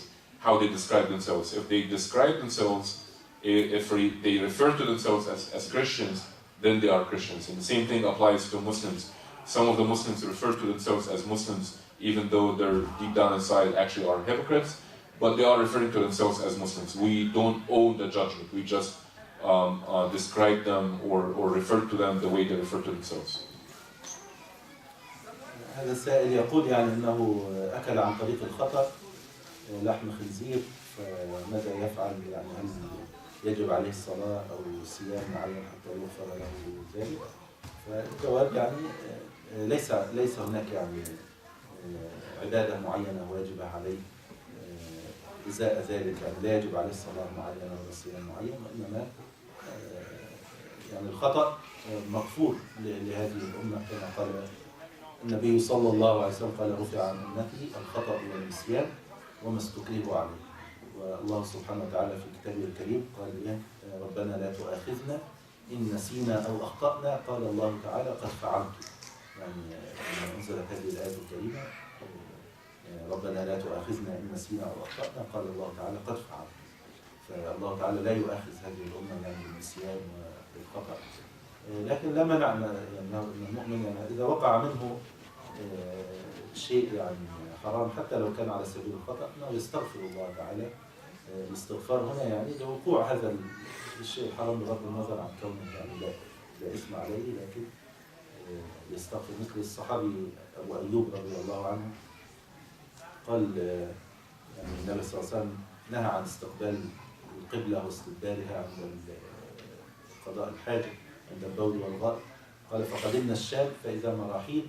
how they describe themselves. If they describe themselves, if they refer to themselves as Christians, then they are Christians. And the same thing applies to Muslims. Some of the Muslims refer to themselves as Muslims, even though they're deep down inside actually are hypocrites, but they are referring to themselves as Muslims. We don't own the judgment, we just describe them or refer to them the way they refer to themselves. هذا السائل يقول يعني انه اكل عن طريق الخطأ لحم خنزير، فماذا يفعل؟ يعني هل يجب عليه الصلاة او صيام معين حتى يغفر له ذلك؟ فالجواب يعني ليس هناك يعني عبادة معينة واجبة عليه إزاء ذلك، يعني لا يجب عليه الصلاة معينة ولا صيام معين، وإنما يعني الخطأ مغفور لهذه الأمة كما قال النبي صلى الله عليه وسلم، قال رفع عن أمتي الخطأ والنسيان وما استكرهوا عليه. والله سبحانه وتعالى في كتابه الكريم قال ربنا لا تؤاخذنا إن نسينا أو أخطأنا، قال الله تعالى قد فعلت. يعني لما أنزلت هذه الآية الكريمة ربنا لا تؤاخذنا إن نسينا أو أخطأنا، قال الله تعالى قد فعلت. فالله تعالى لا يؤاخذ هذه الأمة يعني بالنسيان والخطأ، لكن لا منع يعني المؤمن يعني إذا وقع منه شيء يعني حرام حتى لو كان على سبيل الخطأ أنه يستغفر الله تعالى. الاستغفار هنا يعني لوقوع هذا الشيء الحرام بغض النظر عن كونه يعني لا إثم عليه، لكن يستغفر. مثل الصحابي أبو أيوب رضي الله عنه قال يعني النبي صلى الله عليه وسلم نهى عن استقبال القبلة واستدبارها عند قضاء الحاجة عند البول والغائط. قال فقدمنا الشام فإذا مراحيض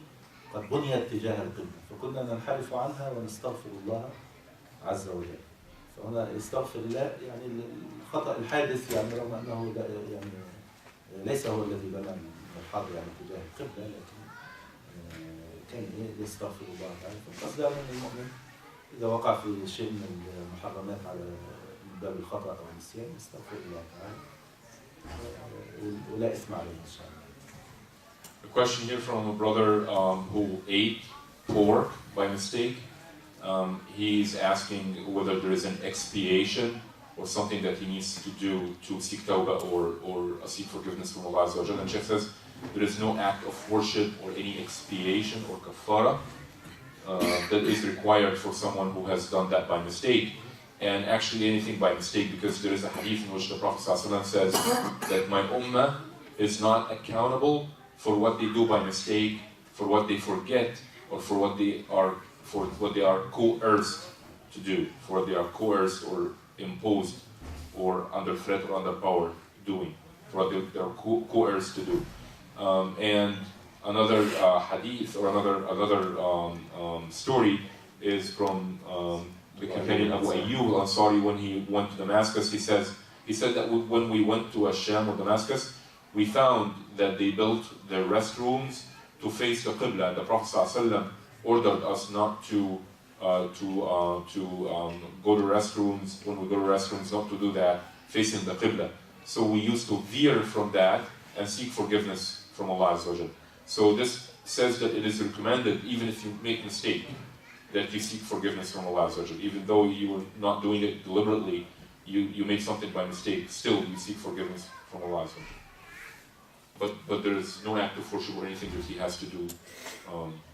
قد بنيت تجاه القبلة فكنا ننحرف عنها ونستغفر الله عز وجل. فهنا يستغفر الله يعني الخطأ الحادث، يعني رغم أنه يعني ليس هو الذي بنى الحرب يعني تجاه القبلة، لكن كان يستغفر الله تعالى. فالقصد يعني أن المؤمن إذا وقع في شيء من المحرمات على باب الخطأ أو النسيان يستغفر الله تعالى ولا إثم عليه إن شاء الله. A question here from a brother who ate pork by mistake. He's asking whether there is an expiation or something that he needs to do to seek tawbah or seek forgiveness from Allah Azza wa Jalla. And Sheikh says there is no act of worship or any expiation or kafara that is required for someone who has done that by mistake. And actually anything by mistake, because there is a hadith in which the Prophet ﷺ says that my ummah is not accountable for what they do by mistake, for what they forget, or for what they are coerced to do, for what they are coerced or imposed or under threat or under power doing, for what they are coerced to do. And another hadith or another story is from the companion Abu Ayyub al-Ansari. When he went to Damascus, he said that when we went to Asham or Damascus, we found that they built their restrooms to face the Qibla. And the Prophet ﷺ ordered us not to go to restrooms, when we go to restrooms, not to do that facing the Qibla. So we used to veer from that and seek forgiveness from Allah Azza wa Jalla. So this says that it is recommended, even if you make a mistake, that you seek forgiveness from Allah Azza wa Jalla. Even though you were not doing it deliberately, you made something by mistake, still you seek forgiveness from Allah Azza wa Jalla. But there is no act of worship or anything that he has to do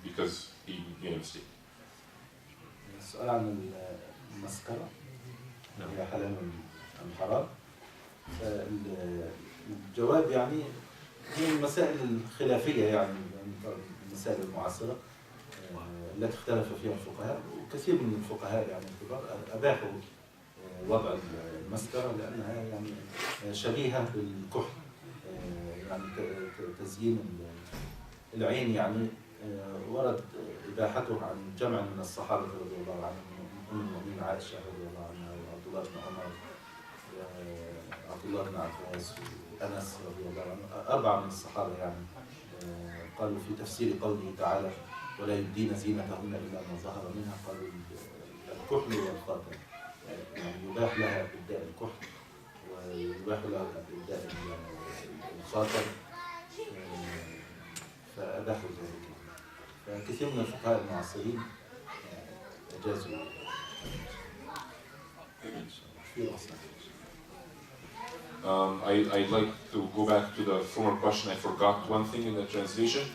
because he made a mistake. السؤال عن المسكرة هي حلال أم حرام؟ الجواب يعني هي المسائل الخلافية، يعني المسائل المعاصرة التي اختلف فيها الفقهاء، وكثير من الفقهاء يعني الكبار أباحوا وضع المسكرة لأنها يعني شبيهة بالكحل، يعني تزيين العين. يعني ورد إباحته عن جمع من الصحابة رضي الله عنهم، أم المؤمنين عائشة رضي الله عنها، وعبد الله بن عمر، وعبد الله بن عباس، وأنس رضي الله عنه. 4 من الصحابة يعني قالوا في تفسير قوله تعالى ولا يبدين زينتهن إلا ما ظهر منها، قالوا الكحل والخاتم، يعني يباح لها إبداء الكحل ويباح لها إبداء الخاتم، فأباحوا ذلك. فكثير من الفقهاء المعاصرين أجازوا في الأصل. I'd like to go back to the former question. I forgot one thing in the translation,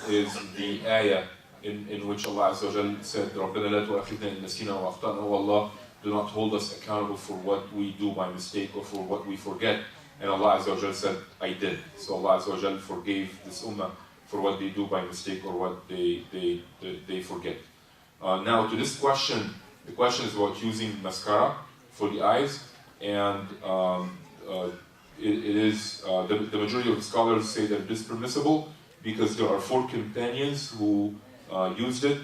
is the ayah in which Allah Azza wa Jal said, رَبَّنَا لَا تُؤَاخِذْنَا إِن نَسِينَا وَأَخْطَأْنَا. Oh Allah, do not hold us accountable for what we do by mistake or for what we forget. And Allah Azza wa Jal said, I did. So Allah Azza wa Jal forgave this ummah for what they do by mistake or what they forget. Now to this question, the question is about using mascara for the eyes, and it is the majority of scholars say that it is permissible because there are 4 companions who used it.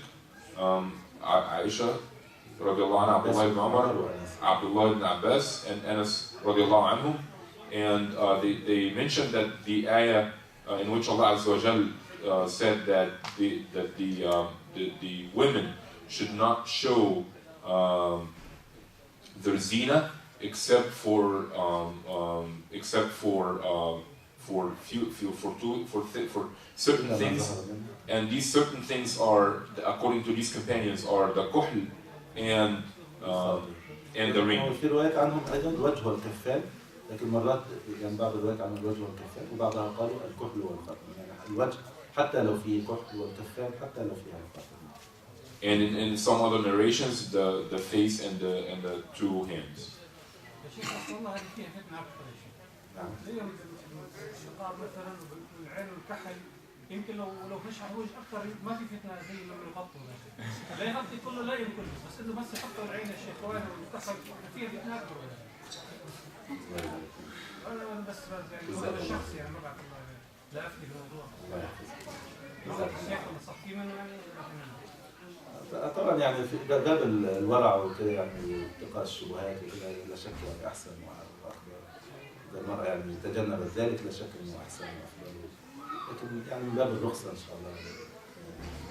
Aisha radiallahu anha, Abdullah ibn Umar, Abdullah ibn Abbas, and Anas radiallahu anhum. And they mentioned that the ayah in which Allah Azza wa Jal said that the women should not show their zina except for certain things, and these certain things are, according to these companions, are the kuhl and the ring. في روايات عنهم أيضا الوجه والكفان، لكن مرات يعني بعض الروايات عن الوجه والكفان وبعضها قالوا الكحل والخاتم، يعني الوجه حتى لو فيه كحل والكفان حتى لو فيها الخاتم. And in some other narrations, the face and the 2 hands. والله هذه فيها فتنة أكثر شيء. نعم. زي الشقار مثلا والعين والكحل، يمكن لو فيش عوج أكثر ما في فتنة زي لما يغطوا. لا يغطي كله لا يمكن، بس إنه بس يحطوا العين الشيخ وين والكحل فيها فتنة أكثر. أنا بس يعني هذا الشخص يعني ما بعرف لا أفتي بالموضوع. الشيخ نصحتي منه يعني. طبعا يعني في باب الورع وكذا، يعني اتقاء الشبهات وكذا لا شك يعني احسن وافضل. اذا المرأة يعني تجنبت ذلك لا شك انه احسن وافضل، لكن يعني من باب الرخصة ان شاء الله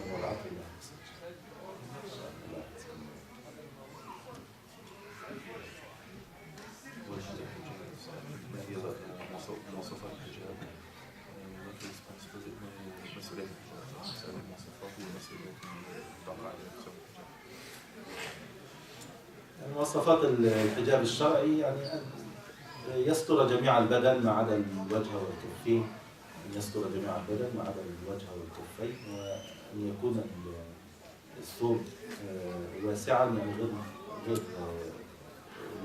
الورعات ولا الرخصة ان شاء الله. مواصفات الحجاب. ممكن يطبق عليه نفسه يعني مواصفات الحجاب الشرعي يعني أن يستر جميع البدن ما عدا الوجه والكفين، أن يستر جميع البدن ما عدا الوجه والكفين، وأن يكون الثوب واسعا يعني غير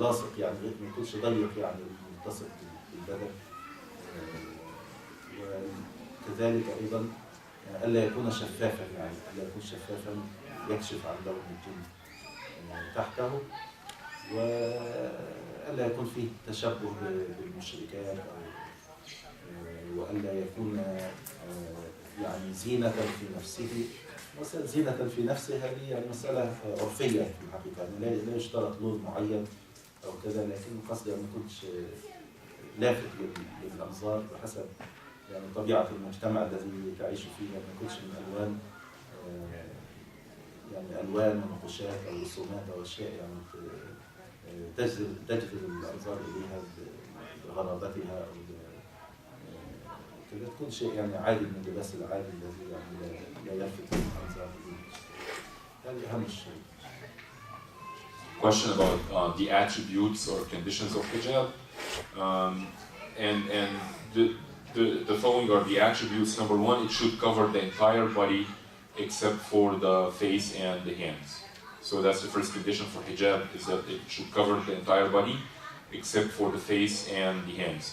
لاصق، يعني ما يكونش ضيق يعني ملتصق بالبدن. وكذلك أيضا ألا يكون شفافا، يعني ألا يكون شفافا يكشف عن لون الجلد تحته، وألا يكون فيه تشبه بالمشركات، وألا يكون يعني زينة في نفسه. مسألة زينة في نفسه هذه يعني مسألة عرفية في الحقيقة، يعني لا يشترط لون معين أو كذا، لكن قصدي أن ما يكونش لافت للأنظار بحسب يعني طبيعة المجتمع الذي تعيش فيه، ما يكونش من ألوان يعني ألوان ونقوشات أو رسومات أو أشياء يعني تجذب الأنظار إليها بغرابتها أو كذا، تكون شيء يعني عادي من اللباس العادي الذي يعني لا يلفت الأنظار إليه. هذا أهم شيء. Question about the attributes or conditions of hijab, and the following are the attributes. Number one, it should cover the entire body except for the face and the hands. So that's the first condition for hijab, is that it should cover the entire body except for the face and the hands.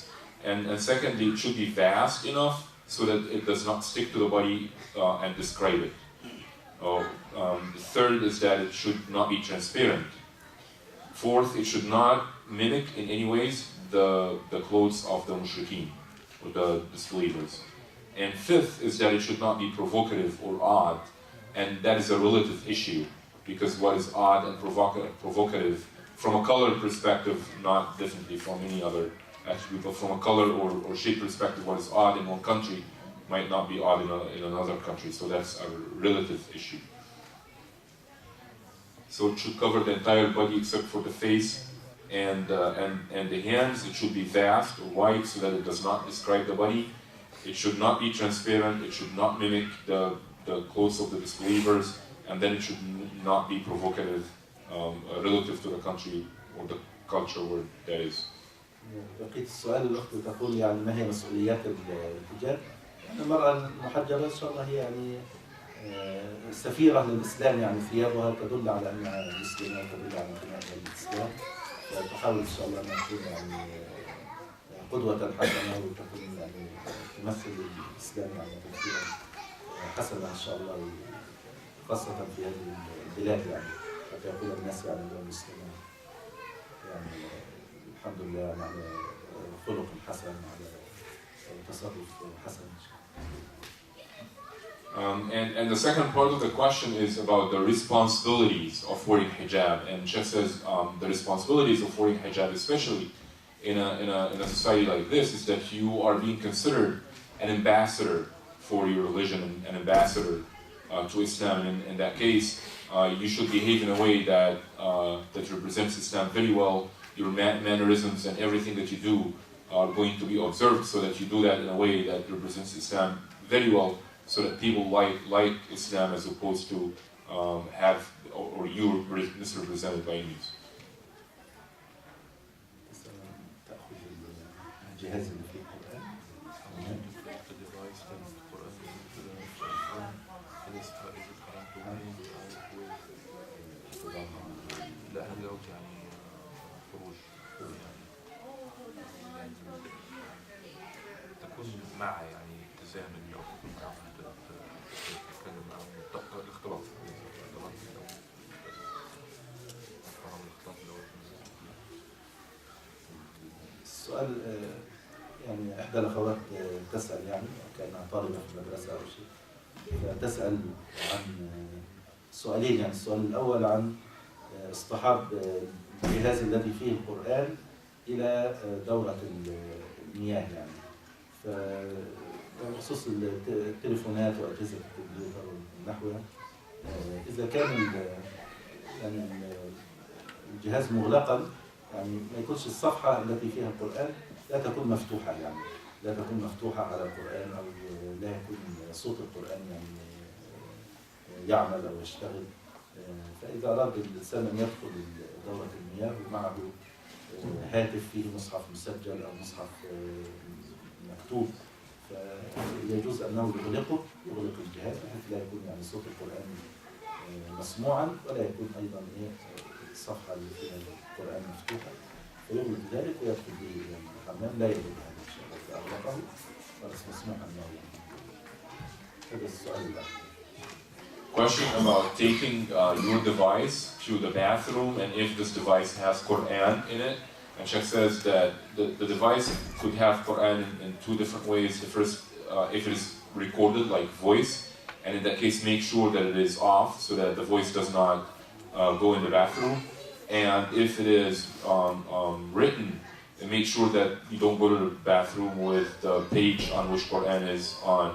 And secondly, it should be vast enough so that it does not stick to the body and describe it. The third is that it should not be transparent. Fourth, it should not mimic in any ways the clothes of the mushrikeen, or the disbelievers. And fifth is that it should not be provocative or odd, and that is a relative issue, because what is odd and provocative, from a color perspective, not differently from any other attribute, but from a color or shape perspective, what is odd in one country might not be odd in another country, so that's a relative issue. So it should cover the entire body except for the face and the hands. It should be vast or wide so that it does not describe the body. It should not be transparent. It should not mimic the clothes of the disbelievers, and then it should not be provocative relative to the country or the culture where that is. بقيت السؤال الأخت تقول يعني ما هي مسؤوليات الحجاب؟ المرأة المحجبة إن شاء الله هي يعني سفيرة للإسلام، يعني ثيابها تدل على أنها مسلمة، تدل على انتمائها للإسلام، وتحاول إن شاء الله أن تكون يعني قدوة حسنة، وتكون يعني تمثل الإسلام يعني تمثيلا حسنا إن شاء الله، خاصة في هذه البلاد، يعني حتى يقول الناس يعني أنهم مسلمون، يعني الحمد لله على خلق حسن، على تصرف حسن. And the second part of the question is about the responsibilities of wearing hijab, and Sheikh says the responsibilities of wearing hijab, especially in a society like this, is that you are being considered an ambassador for your religion, an ambassador to Islam. And in that case, you should behave in a way that represents Islam very well. Your mannerisms and everything that you do are going to be observed, so that you do that in a way that represents Islam very well, so that people like Islam as opposed to have or you misrepresented by any means. مع يعني تزامن لو تكون معه تتكلم معه الاختلاط السؤال يعني إحدى الأخوات تسأل يعني كأنها طالبة في المدرسة أو شيء، فتسأل عن سؤالين. يعني السؤال الأول عن اصطحاب الجهاز الذي فيه القرآن إلى دورة المياه، يعني فبخصوص التليفونات وأجهزة الكمبيوتر ونحوها، إذا كان يعني الجهاز مغلقا، يعني ما يكونش الصفحة التي فيها القرآن لا تكون مفتوحة، يعني لا تكون مفتوحة على القرآن، أو لا يكون صوت القرآن يعني يعمل أو يشتغل. فإذا أراد الإنسان أن يدخل دورة المياه ومعه هاتف فيه مصحف مسجل أو مصحف مكتوب، فيجوز أنه يغلق الجهاز بحيث لا يكون يعني صوت القرآن مسموعا ولا يكون أيضا الصفحة اللي فيها القرآن مفتوحة، فيغلق ذلك ويدخل به يعني الحمام لا يغلق هذا إن شاء الله. فأغلقه خلاص مسموح أنه يعني. هذا السؤال الأخير. Question about taking your device to the bathroom and if this device has Quran in it. And Sheikh says that the device could have Quran in two different ways. The first, if it is recorded like voice, and in that case make sure that it is off so that the voice does not go in the bathroom. And if it is written, make sure that you don't go to the bathroom with the page on which Quran is on.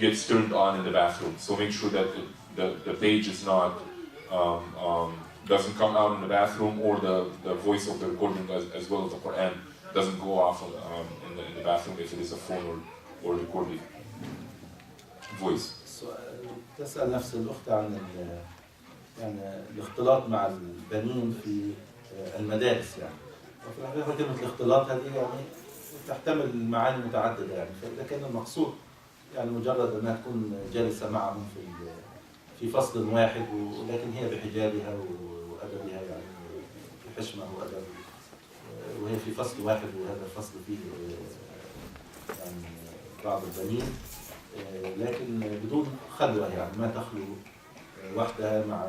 Gets turned on in the bathroom. So make sure that the page is not doesn't come out in the bathroom, or the voice of the recording as well as the Quran doesn't go off in the bathroom if it is a phone or recorded voice. تسأل نفس الأخت عن يعني الاختلاط مع البنين في المدارس يعني. وفي الحقيقة كلمة الاختلاط هذه يعني تحتمل معاني متعددة يعني. فإذا كان المقصود يعني مجرد أنها تكون جالسة معهم في فصل واحد ولكن هي بحجابها وأدبها يعني بحشمة وأدب، وهي في فصل واحد وهذا الفصل فيه يعني بعض البنين، لكن بدون خلوة يعني ما تخلو وحدها مع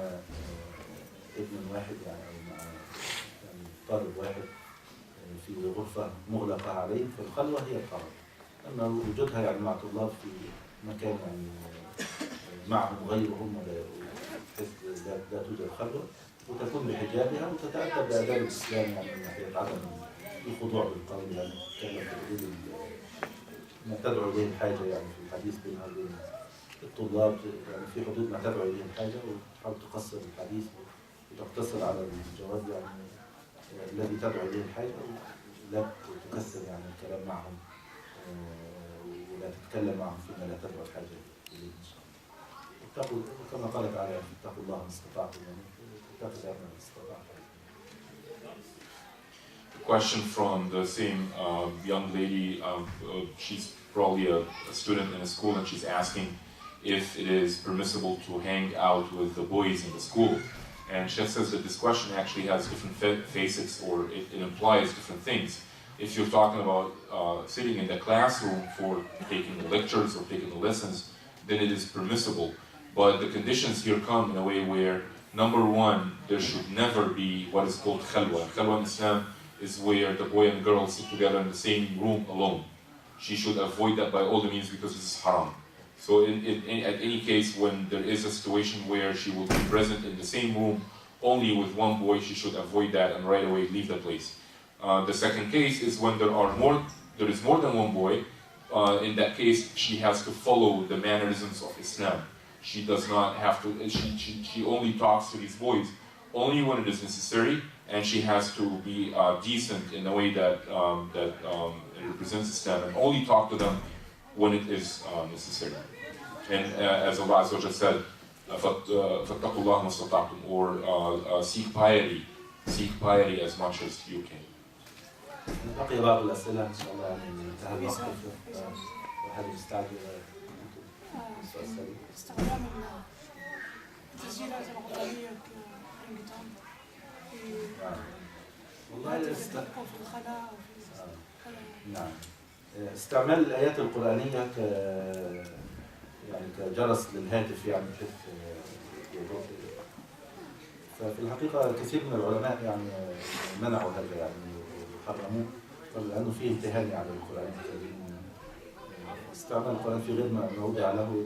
ابن واحد يعني أو مع يعني طالب واحد في غرفة مغلقة عليه، فالخلوة هي الخلوة. أما وجودها يعني مع طلاب في مكان يعني معهم غيرهم بحيث لا توجد خلوة، وتكون بحجابها وتتأدب بآداب الإسلام يعني من ناحية عدم الخضوع بالقول يعني تتكلم بحدود ما تدعو إليه الحاجة يعني في الحديث بينها وبين الطلاب يعني في حدود ما تدعو إليه الحاجة، وتحاول تقصر الحديث وتقتصر على الجواب يعني الذي تدعو إليه الحاجة، ولا تكثر يعني الكلام معهم ولا تتكلم معهم فيما لا تدعو الحاجة إليه إن شاء الله. اتقوا كما قال تعالى اتقوا الله ما استطعتم يعني اتقوا الله ما استطعتم. Question from the same young lady. She's probably a student in a school, and she's asking if it is permissible to hang out with the boys in the school. And she says that this question actually has different facets, or it implies different things. If you're talking about sitting in the classroom for taking the lectures or taking the lessons, then it is permissible. But the conditions here come in a way where, number one, there should never be what is called khalwa. Khalwa in Islam is where the boy and girl sit together in the same room alone. She should avoid that by all the means because this is haram. So at any case, when there is a situation where she will be present in the same room only with one boy, she should avoid that and right away leave the place. The second case is when there is more than one boy. In that case, she has to follow the mannerisms of Islam. She does not have to. She only talks to these boys only when it is necessary, and she has to be decent in a way that it represents Islam, and only talk to them when it is necessary. And as Allah Azza wa Jalla said, فَاتَّقُوا اللَّهَ مَا اسْتَطَعْتُمْ, or seek piety as much as you can. بقي بعض الأسئلة إن شاء الله يعني انتهى الوقت وهل يستعجل استخدام التسجيلات القرآنية كإنجتام والله في الخلاء نعم استعمال الآيات القرآنية يعني كجرس للهاتف يعني بحيث ففي الحقيقة كثير من العلماء يعني منعوا هذا يعني حرموه لأنه فيه امتهان على القرآن الكريم. استعمال القرآن في غير ما وضع له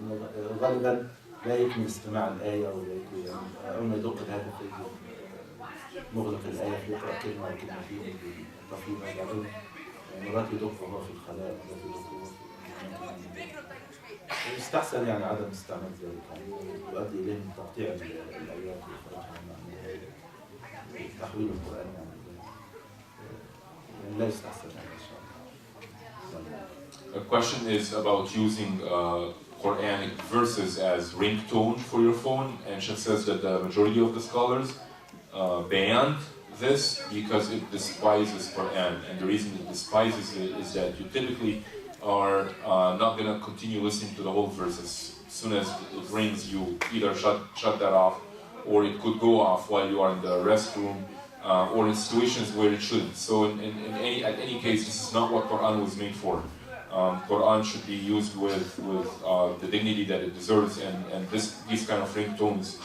غالبا لا يكمل استماع الآية أو ما يدق الهاتف مغلق الآية يقرأ كلمة أو كلمتين بطفيلة بعدين مرات يدق وهو في الخلاء مرات يدق وهو في يستحسن يعني عدم استعمال ذلك يعني يؤدي إليه من تقطيع الآيات وإخراجها من تحويل القرآن يعني لا يستحسن يعني إن شاء الله. A question is about using Quranic verses as ringtone for your phone, and Sheikh says that the majority of the scholars banned this because it despises Quran, and the reason it despises it is that you typically are not going to continue listening to the whole verses. As soon as it rings, you either shut that off, or it could go off while you are in the restroom, or in situations where it shouldn't. So at any case, this is not what Quran was made for. Quran should be used with the dignity that it deserves, and these kind of ringtones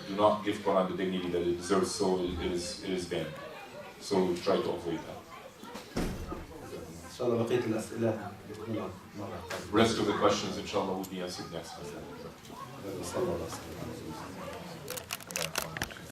do not give Quran the dignity that it deserves, so it is banned. So try to avoid that. إن شاء الله بقية الأسئلة نكملها مرة قادمة. Rest of the questions, inshallah, will be answered next time. صلى الله عليه وسلم.